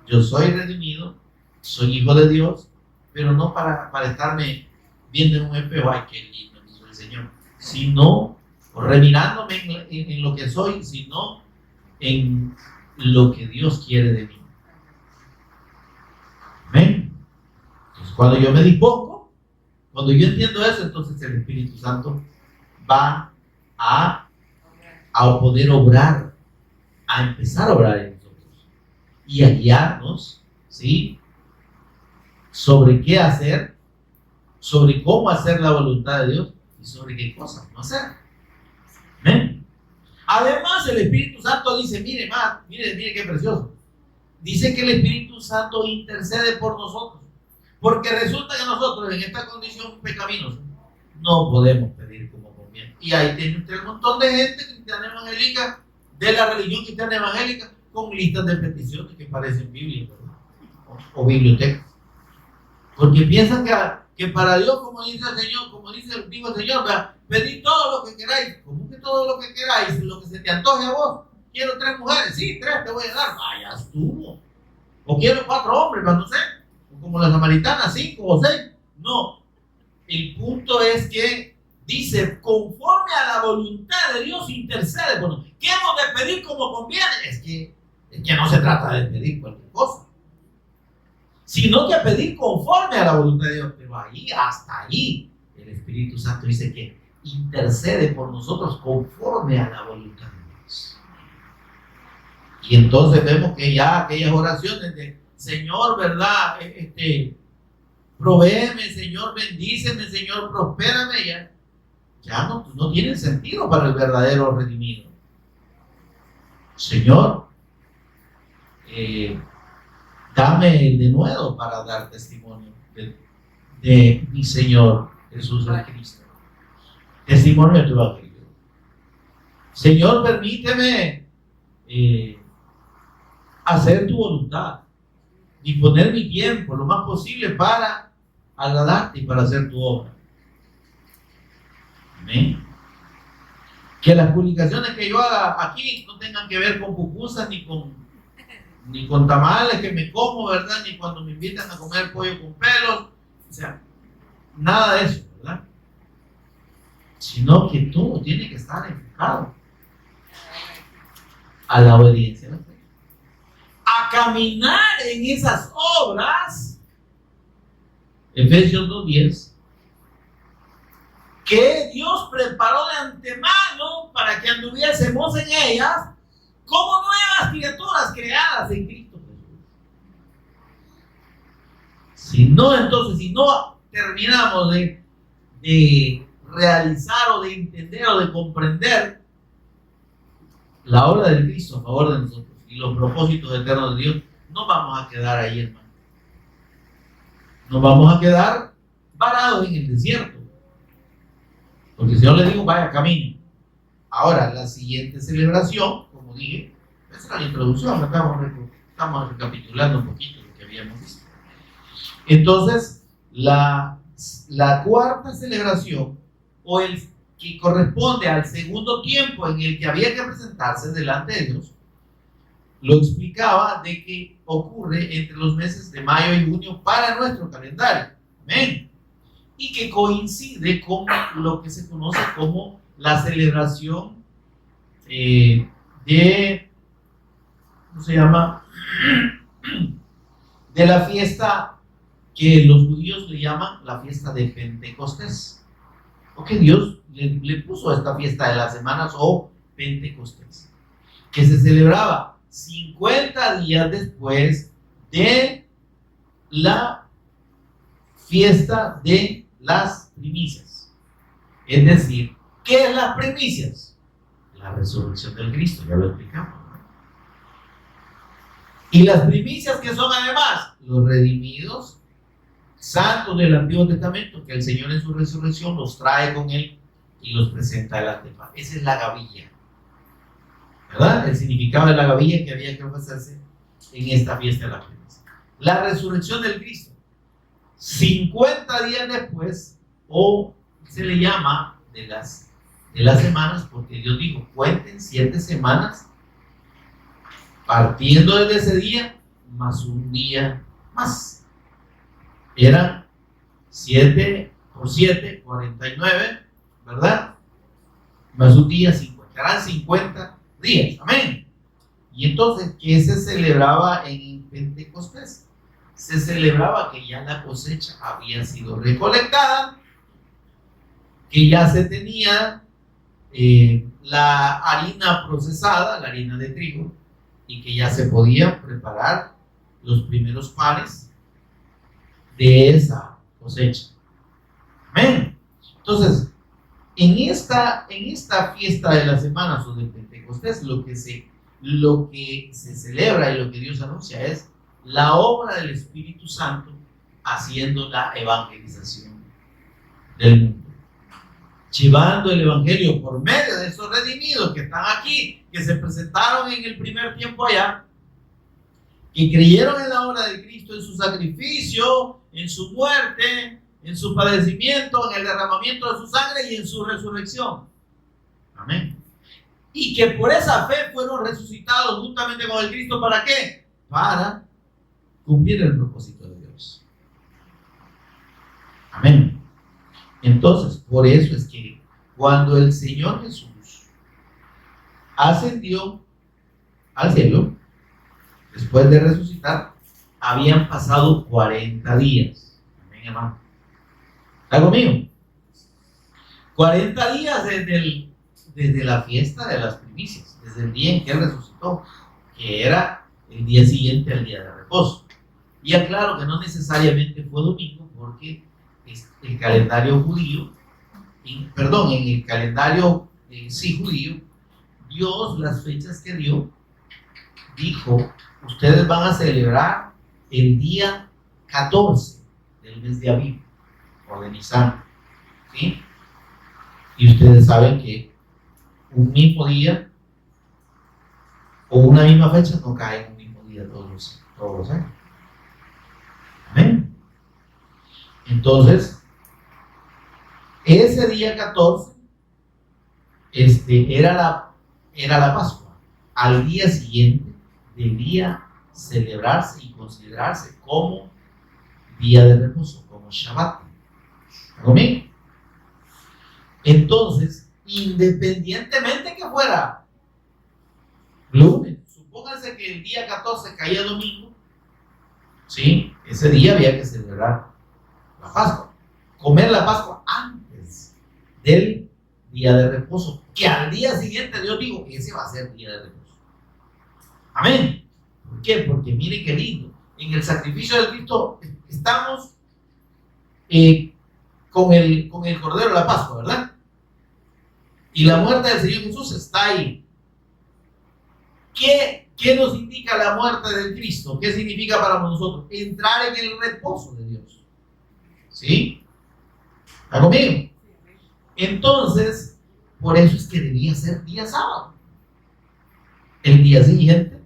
Yo soy redimido, soy hijo de Dios, pero no para estarme viendo en un espejo, ay, qué lindo es el Señor, sino remirándome en lo que soy, sino en lo que Dios quiere de mí. Amén. Entonces, cuando yo me dispongo, cuando yo entiendo eso, entonces el Espíritu Santo va a poder obrar, a empezar a obrar en nosotros y a guiarnos, ¿sí?, sobre qué hacer, sobre cómo hacer la voluntad de Dios y sobre qué cosas no hacer. ¿Ven? Además, el Espíritu Santo dice, mire qué precioso. Dice que el Espíritu Santo intercede por nosotros, porque resulta que nosotros en esta condición pecaminosa no podemos pedir como conviene. Y ahí tiene usted un montón de gente cristiana evangélica, de la religión cristiana evangélica, con listas de peticiones que parecen Biblia, ¿verdad? O bibliotecas. Porque piensan que para Dios, como dice el Señor, dijo el Señor, pedid todo lo que queráis. ¿Cómo que todo lo que queráis? Lo que se te antoje a vos. Quiero 3 mujeres, sí, 3 te voy a dar. Vaya, estuvo. O quiero 4 hombres, no sé. O como la samaritana, 5 o 6. No. El punto es que dice, conforme a la voluntad de Dios intercede. Bueno, ¿qué hemos de pedir como conviene? Es que no se trata de pedir cualquier cosa, sino que pedir conforme a la voluntad de Dios. Pero ahí, hasta ahí, el Espíritu Santo dice que intercede por nosotros conforme a la voluntad de Dios. Y entonces vemos que ya aquellas oraciones de Señor, ¿verdad? Provéeme, Señor, bendíceme, Señor, prospérame, ya no tienen sentido para el verdadero redimido. Señor, dame de nuevo para dar testimonio de mi Señor Jesús el Cristo. Testimonio de tu evangelio. Señor, permíteme hacer tu voluntad y poner mi tiempo lo más posible para agradarte y para hacer tu obra. Amén. Que las publicaciones que yo haga aquí no tengan que ver con pupusas ni con tamales que me como, ¿verdad? Ni cuando me invitan a comer pollo con pelos, o sea, nada de eso, ¿verdad? Sino que todo tiene que estar enfocado a la obediencia, ¿no? A caminar en esas obras, Efesios 2:10, que Dios preparó de antemano para que anduviésemos en ellas como nuevas criaturas creadas en Cristo Jesús. Si no terminamos de realizar o de entender o de comprender la obra de Cristo a favor de nosotros y los propósitos eternos de Dios, no vamos a quedar ahí, hermano. Nos vamos a quedar varados en el desierto. Porque si yo le digo, vaya, camine. Ahora, la siguiente celebración, como dije, esa era la introducción, estamos recapitulando un poquito lo que habíamos visto. Entonces, la cuarta celebración, o que corresponde al segundo tiempo en el que había que presentarse delante de Dios, lo explicaba de que ocurre entre los meses de mayo y junio para nuestro calendario. Amén. Y que coincide con lo que se conoce como la celebración ¿cómo se llama? De la fiesta que los judíos le llaman la fiesta de Pentecostés. Porque Dios le puso esta fiesta de las semanas o Pentecostés, que se celebraba 50 días después de la fiesta de las primicias. Es decir, ¿qué es las primicias? La resurrección del Cristo, ya lo explicamos. Y las primicias que son además los redimidos santos del Antiguo Testamento, que el Señor en su resurrección los trae con él y los presenta delante del Padre. Esa es la gavilla, ¿verdad? El significado de la gavilla que había que ofrecerse en esta fiesta de la primicia. La resurrección del Cristo, 50 días después, o se le llama de las semanas, porque Dios dijo, cuenten 7 semanas, partiendo desde ese día, más un día más. Eran 7 por 7, 49, ¿verdad? Más un día, 50. Eran 50 días. Amén. Y entonces, ¿qué se celebraba en Pentecostés? Se celebraba que ya la cosecha había sido recolectada, que ya se tenía la harina procesada, la harina de trigo, y que ya se podían preparar los primeros panes de esa cosecha. Amén. Entonces, en esta fiesta de las semanas o de Pentecostés, lo que se celebra y lo que Dios anuncia es la obra del Espíritu Santo haciendo la evangelización del mundo, llevando el evangelio por medio de esos redimidos que están aquí, que se presentaron en el primer tiempo allá, que creyeron en la obra de Cristo, en su sacrificio, en su muerte, en su padecimiento, en el derramamiento de su sangre y en su resurrección. Amén. Y que por esa fe fueron resucitados juntamente con el Cristo. ¿Para qué? Para cumplir el propósito de Dios. Amén. Entonces, por eso es que cuando el Señor Jesús ascendió al cielo, después de resucitar, habían pasado 40 días. Amén, hermano. ¿Está conmigo? 40 días desde la fiesta de las primicias, desde el día en que Él resucitó, que era el día siguiente al día de reposo. Y aclaro que no necesariamente fue domingo, porque el calendario judío, en el calendario judío, Dios, las fechas que dio, dijo, ustedes van a celebrar el día 14 del mes de Aviv, o de Nisan, ¿sí? Y ustedes saben que un mismo día o una misma fecha no cae en un mismo día todos los años. Amén. Entonces, ese día 14 era la Pascua. Al día siguiente debía celebrarse y considerarse como día de reposo, como Shabbat. ¿Conmigo? Entonces, independientemente que fuera lunes, supónganse que el día 14 caía domingo, ¿sí? Ese día había que celebrar la Pascua, comer la Pascua antes del día de reposo, que al día siguiente Dios dijo que ese va a ser día de reposo. Amén. ¿Por qué? Porque mire qué lindo, en el sacrificio de Cristo estamos con el Cordero de la Pascua, ¿verdad? Y la muerte del Señor Jesús está ahí. ¿Qué nos indica la muerte de Cristo? ¿Qué significa para nosotros? Entrar en el reposo de Dios. ¿Sí? ¿Está conmigo? Entonces, por eso es que debía ser día sábado. El día siguiente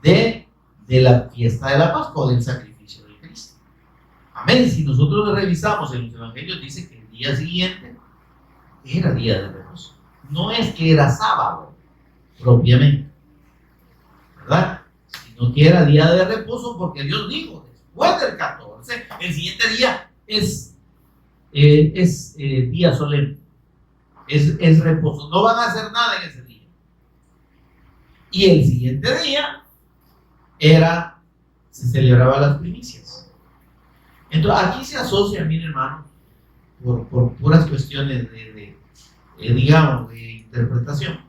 de la fiesta de la Pascua, del sacrificio de Cristo. Amén. Si nosotros revisamos en los evangelios, dice que el día siguiente era día de reposo. No es que era sábado propiamente, ¿verdad? Sino que era día de reposo porque Dios dijo, después del 14, el siguiente día es día solemne, es reposo. No van a hacer nada en ese día. Y el siguiente día se celebraba las primicias. Entonces aquí se asocia, mi hermano, por puras cuestiones digamos, de interpretación,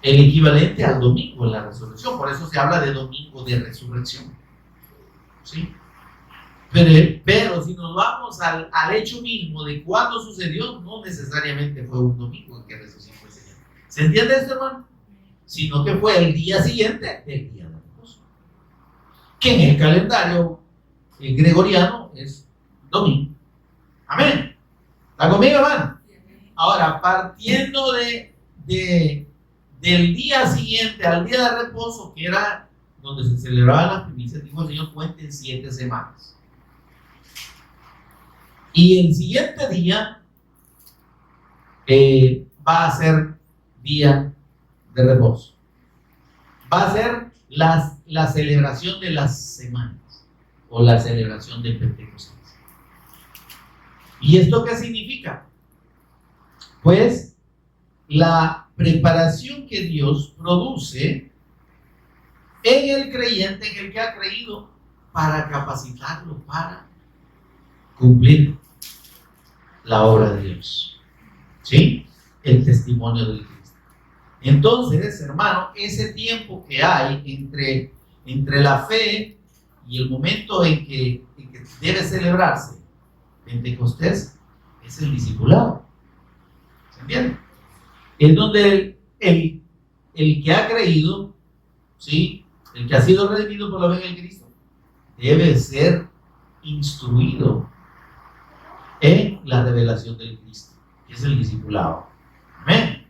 el equivalente al domingo en la resurrección. Por eso se habla de domingo de resurrección, ¿sí? Pero si nos vamos al hecho mismo de cuándo sucedió, no necesariamente fue un domingo en que resucitó el Señor. ¿Se entiende esto, hermano? Sino que fue el día siguiente del día de reposo, que en el calendario gregoriano es domingo. Amén. ¿Está conmigo, hermano? Ahora, partiendo del día siguiente al día de reposo, que era donde se celebraban las primicias, dijo el Señor, cuenten 7 semanas. Y el siguiente día va a ser día de reposo. Va a ser la celebración de las semanas o la celebración del Pentecostés. ¿Y esto qué significa? Pues la preparación que Dios produce en el creyente, en el que ha creído, para capacitarlo para cumplir la obra de Dios, ¿sí? El testimonio del Cristo. Entonces, hermano, ese tiempo que hay entre la fe y el momento en que debe celebrarse Pentecostés es el discipulado. ¿Se entiende? Es donde el que ha creído, ¿sí? El que ha sido redimido por la fe en Cristo debe ser instruido en la revelación del Cristo, que es el discipulado. Amén.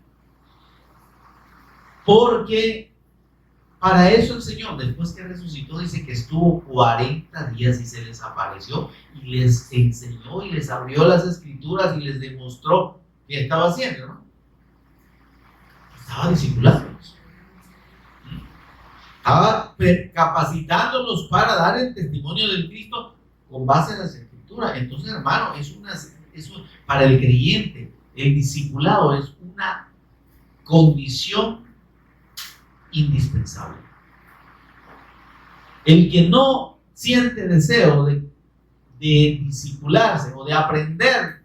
Porque para eso el Señor, después que resucitó, dice que estuvo 40 días y se les apareció y les enseñó y les abrió las escrituras y les demostró qué estaba haciendo, ¿no? Estaba discipulándolos. Estaba capacitándolos para dar el testimonio del Cristo con base en las escrituras. Entonces, hermano, para el creyente, el discipulado es una condición indispensable. El que no siente deseo de discipularse o de aprender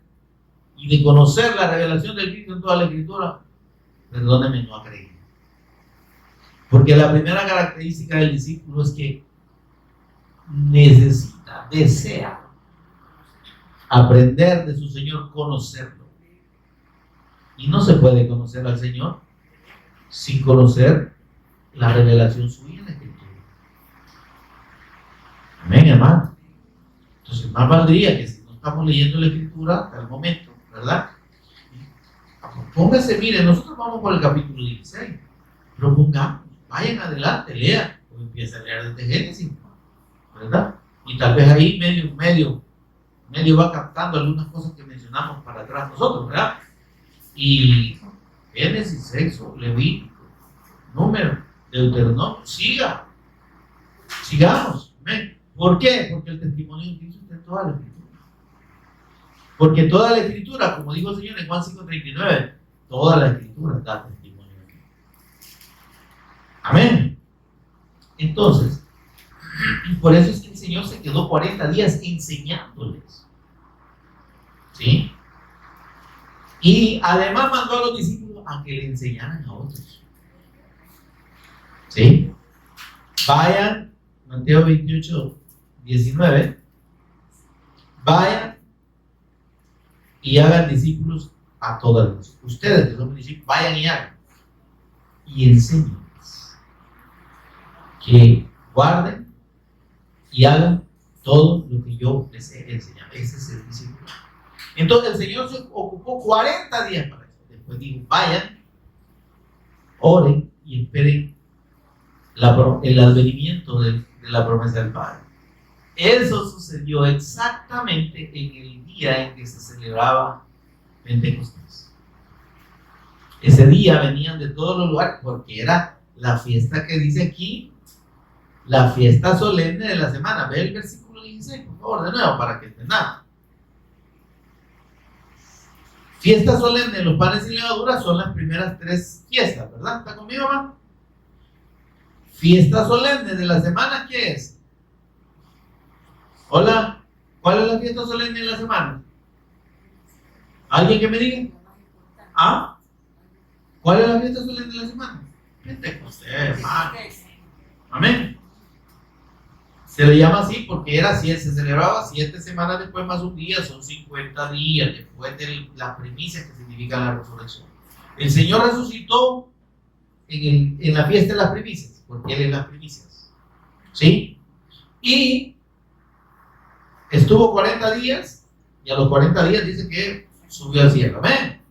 y de conocer la revelación del Cristo en toda la escritura, perdóneme, no ha creído. Porque la primera característica del discípulo es que desea aprender de su Señor, conocerlo. Y no se puede conocer al Señor sin conocer la revelación suya en la Escritura. Amén, hermano. Entonces, más valdría que si no estamos leyendo la Escritura hasta el momento, ¿verdad? Póngase, miren, nosotros vamos por el capítulo 16, pero pongamos, vayan adelante, lean, o empieza a leer desde Génesis, ¿verdad? Y tal vez ahí medio va captando algunas cosas que mencionamos para atrás nosotros, ¿verdad? Y Génesis, Éxodo, Levítico, Número, Deuteronomio, sigamos, ¿ven? ¿Por qué? Porque el testimonio de Cristo está en toda la Escritura. Porque toda la Escritura, como dijo el Señor en Juan 5:39, toda la Escritura da testimonio de Cristo. Amén. Entonces, por eso es que el Señor se quedó 40 días enseñándoles. ¿Sí? Y además mandó a los discípulos a que le enseñaran a otros. ¿Sí? Vayan, Mateo 28:19, vayan y hagan discípulos a todas las naciones. Ustedes que son discípulos, vayan y hagan. Y enséñenles que guarden y hagan todo lo que yo les he enseñado. Ese es el discípulo. Entonces el Señor se ocupó 40 días para eso. Después dijo, vayan, oren y esperen el advenimiento de la promesa del Padre. Eso sucedió exactamente en el día en que se celebraba Pentecostés. Ese día venían de todos los lugares porque era la fiesta que dice aquí, la fiesta solemne de la semana. Ve el versículo 16, por favor, de nuevo, para que entendamos. Fiesta solemne de los panes sin levadura son las primeras 3 fiestas, ¿verdad? ¿Está conmigo, mamá? Fiesta solemne de la semana, ¿qué es? Hola, ¿cuál es la fiesta solemne de la semana? ¿Alguien que me diga? ¿Ah? ¿Cuál es la fiesta solemne de la semana? Pentecostés, hermano. Amén. Se le llama así porque se celebraba 7 semanas después más un día, son 50 días después de las primicias que significan la resurrección. El Señor resucitó en la fiesta de las primicias, porque Él es las primicias. ¿Sí? Y estuvo 40 días, y a los 40 días dice que subió al cielo. Amén.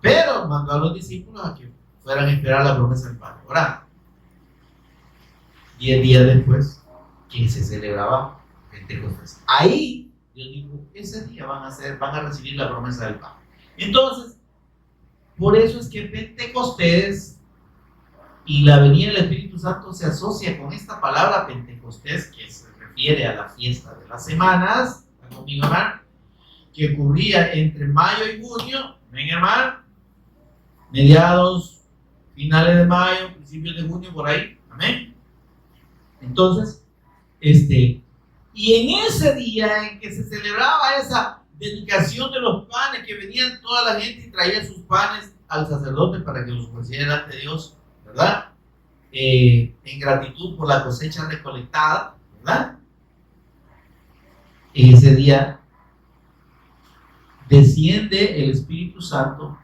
Pero mandó a los discípulos a que fueran a esperar la promesa del Padre. Ahora, 10 días después, que se celebraba Pentecostés. Ahí, Dios dijo, ese día van a recibir la promesa del Padre. Entonces, por eso es que Pentecostés y la venida del Espíritu Santo se asocia con esta palabra Pentecostés, que se refiere a la fiesta de las semanas, ¿está conmigo, hermano? Que ocurría entre mayo y junio, ¿ven, hermano? Mediados, finales de mayo, principios de junio, por ahí, amén. Entonces, y en ese día en que se celebraba esa dedicación de los panes, que venían toda la gente y traía sus panes al sacerdote para que los ofreciera ante Dios, ¿verdad? En gratitud por la cosecha recolectada, ¿verdad? En ese día desciende el Espíritu Santo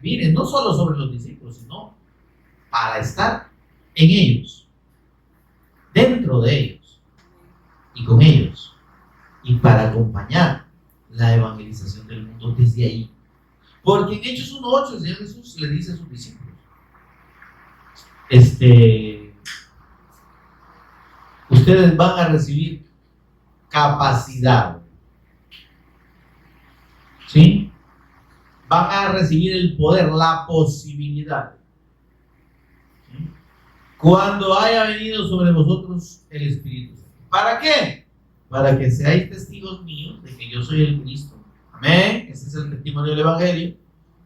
miren, no solo sobre los discípulos, sino para estar en ellos, dentro de ellos y con ellos, y para acompañar la evangelización del mundo desde ahí. Porque en Hechos 1:8 el Señor Jesús le dice a sus discípulos, ustedes van a recibir capacidad, ¿sí? Van a recibir el poder, la posibilidad, ¿sí? Cuando haya venido sobre vosotros el Espíritu Santo. ¿Para qué? Para que seáis testigos míos de que yo soy el Cristo. Amén. Este es el testimonio del Evangelio.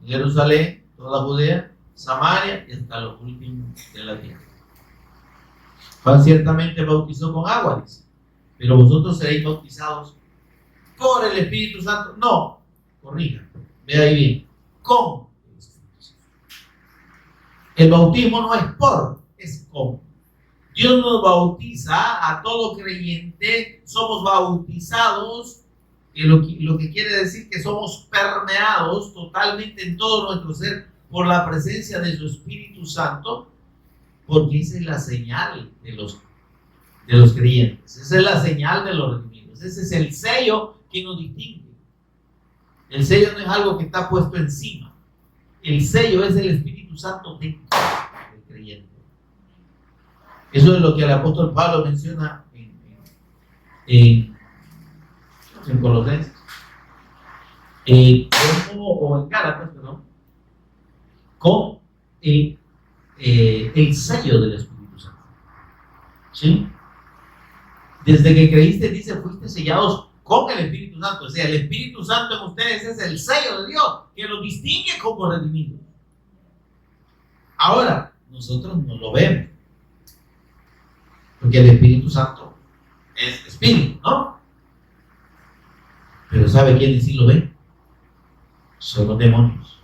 En Jerusalén, toda Judea, Samaria y hasta los últimos de la tierra. Juan ciertamente bautizó con agua, dice, pero vosotros seréis bautizados por el Espíritu Santo. No, corrija, vea ahí bien, con el Espíritu Santo. El bautismo no es por, es con. Dios nos bautiza a todo creyente, somos bautizados, lo que quiere decir que somos permeados totalmente en todo nuestro ser por la presencia de su Espíritu Santo, porque esa es la señal de los creyentes, esa es la señal de los redimidos, ese es el sello que nos distingue. El sello no es algo que está puesto encima, el sello es el Espíritu Santo dentro del creyente. Eso es lo que el apóstol Pablo menciona en Colosenses, o en Gálatas, perdón, con el sello del Espíritu Santo. ¿Sí? Desde que creíste, dice, fuiste sellados con el Espíritu Santo. O sea, el Espíritu Santo en ustedes es el sello de Dios que los distingue como redimidos. Ahora, nosotros no lo vemos, porque el Espíritu Santo es Espíritu, ¿no? Pero ¿sabe quiénes sí lo ven? Son los demonios.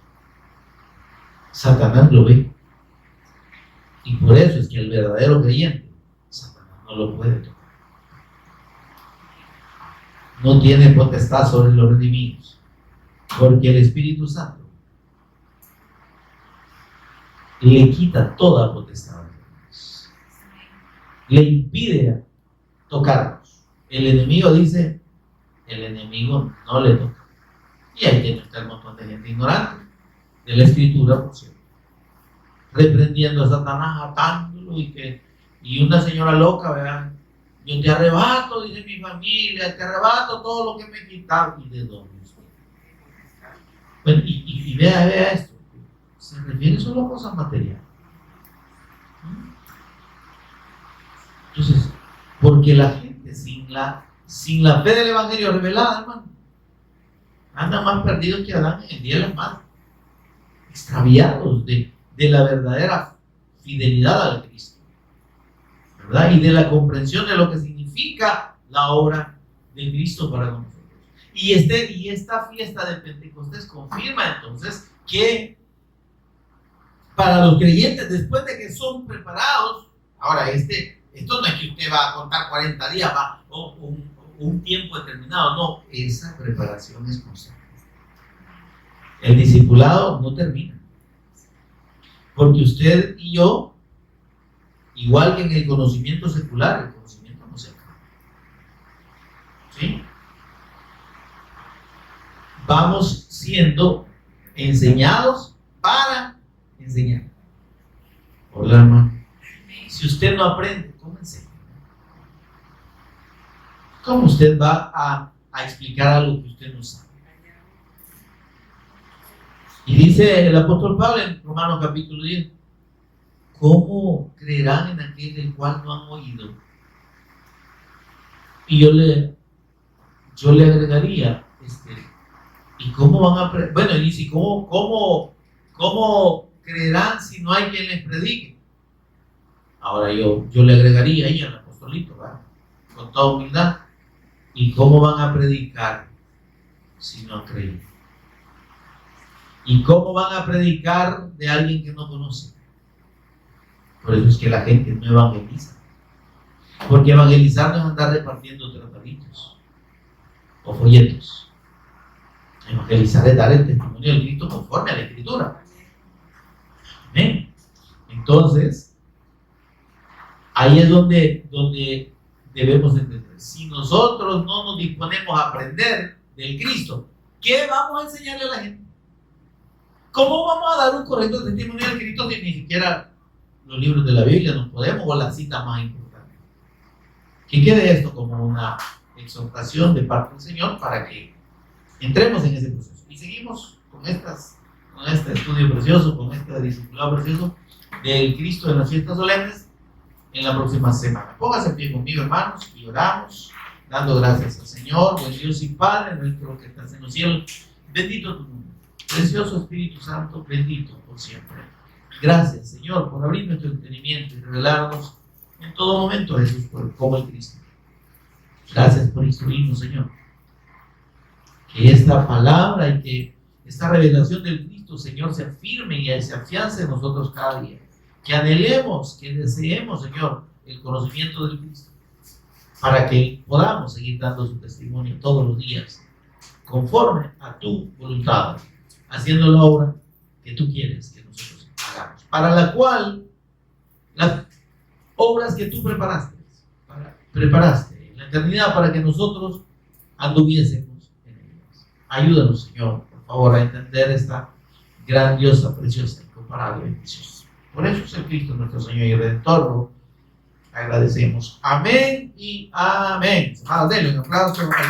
Satanás lo ve. Y por eso es que el verdadero creyente, Satanás no lo puede tocar. No tiene potestad sobre los redimidos, porque el Espíritu Santo le quita toda potestad. Le impide tocarnos. El enemigo dice, el enemigo no le toca. Y ahí tiene usted un montón de gente ignorante de la Escritura, por cierto, reprendiendo a Satanás, atándolo, y una señora loca, ¿verdad? Yo te arrebato, dice mi familia, te arrebato todo lo que me he quitado. ¿Y de dónde usted? Bueno, y vea esto. Se refiere solo a cosas materiales. Entonces, porque la gente sin la fe del Evangelio revelada, hermano, andan más perdidos que Adán en el día de las madres, extraviados de la verdadera fidelidad al Cristo, ¿verdad? Y de la comprensión de lo que significa la obra de Cristo para nosotros. Y esta fiesta de Pentecostés confirma entonces que para los creyentes, después de que son preparados, ahora esto no es que usted va a contar 40 días o un tiempo determinado, no, esa preparación es constante. El discipulado no termina, porque usted y yo, igual que en el conocimiento secular, el conocimiento no se acaba. ¿Sí? Vamos siendo enseñados para enseñar. Hola, hermano. Si usted no aprende, ¿cómo enseña? ¿Cómo usted va a explicar algo que usted no sabe? Y dice el apóstol Pablo en Romanos capítulo 10, ¿cómo creerán en aquel del cual no han oído? Y yo le agregaría, ¿y cómo van a bueno, y dice, ¿cómo creerán si no hay quien les predique? Ahora yo le agregaría ahí al apostolito, ¿verdad? Con toda humildad. ¿Y cómo van a predicar si no han creído? ¿Y cómo van a predicar de alguien que no conoce? Por eso es que la gente no evangeliza. Porque evangelizar no es andar repartiendo trataditos o folletos. Evangelizar es dar el testimonio de Cristo conforme a la Escritura. Amén. Entonces, ahí es donde debemos entender. Si nosotros no nos disponemos a aprender del Cristo, ¿qué vamos a enseñarle a la gente? ¿Cómo vamos a dar un correcto testimonio del Cristo si ni siquiera los libros de la Biblia nos podemos o las citas más importantes? Que quede esto como una exhortación de parte del Señor para que entremos en ese proceso. Y seguimos con este estudio precioso, con este discipulado precioso del Cristo de las fiestas solemnes en la próxima semana. Póngase en pie conmigo, hermanos, y oramos, dando gracias al Señor, buen Dios y Padre nuestro que estás en los cielos. Bendito tu nombre. Precioso Espíritu Santo, bendito por siempre. Gracias, Señor, por abrir nuestro entendimiento y revelarnos en todo momento a Jesús como el Cristo. Gracias por instruirnos, Señor. Que esta palabra y que esta revelación del Cristo, Señor, se afirme y se afiance en nosotros cada día. Que anhelemos, que deseemos, Señor, el conocimiento del Cristo, para que podamos seguir dando su testimonio todos los días, conforme a tu voluntad, haciendo la obra que tú quieres que nosotros hagamos, para la cual las obras que tú preparaste en la eternidad para que nosotros anduviésemos en ellas. Ayúdanos, Señor, por favor, a entender esta grandiosa, preciosa, incomparable bendición. Por eso es el Cristo nuestro Señor y Redentor. Lo agradecemos. Amén y amén. Denle un aplauso al Señor.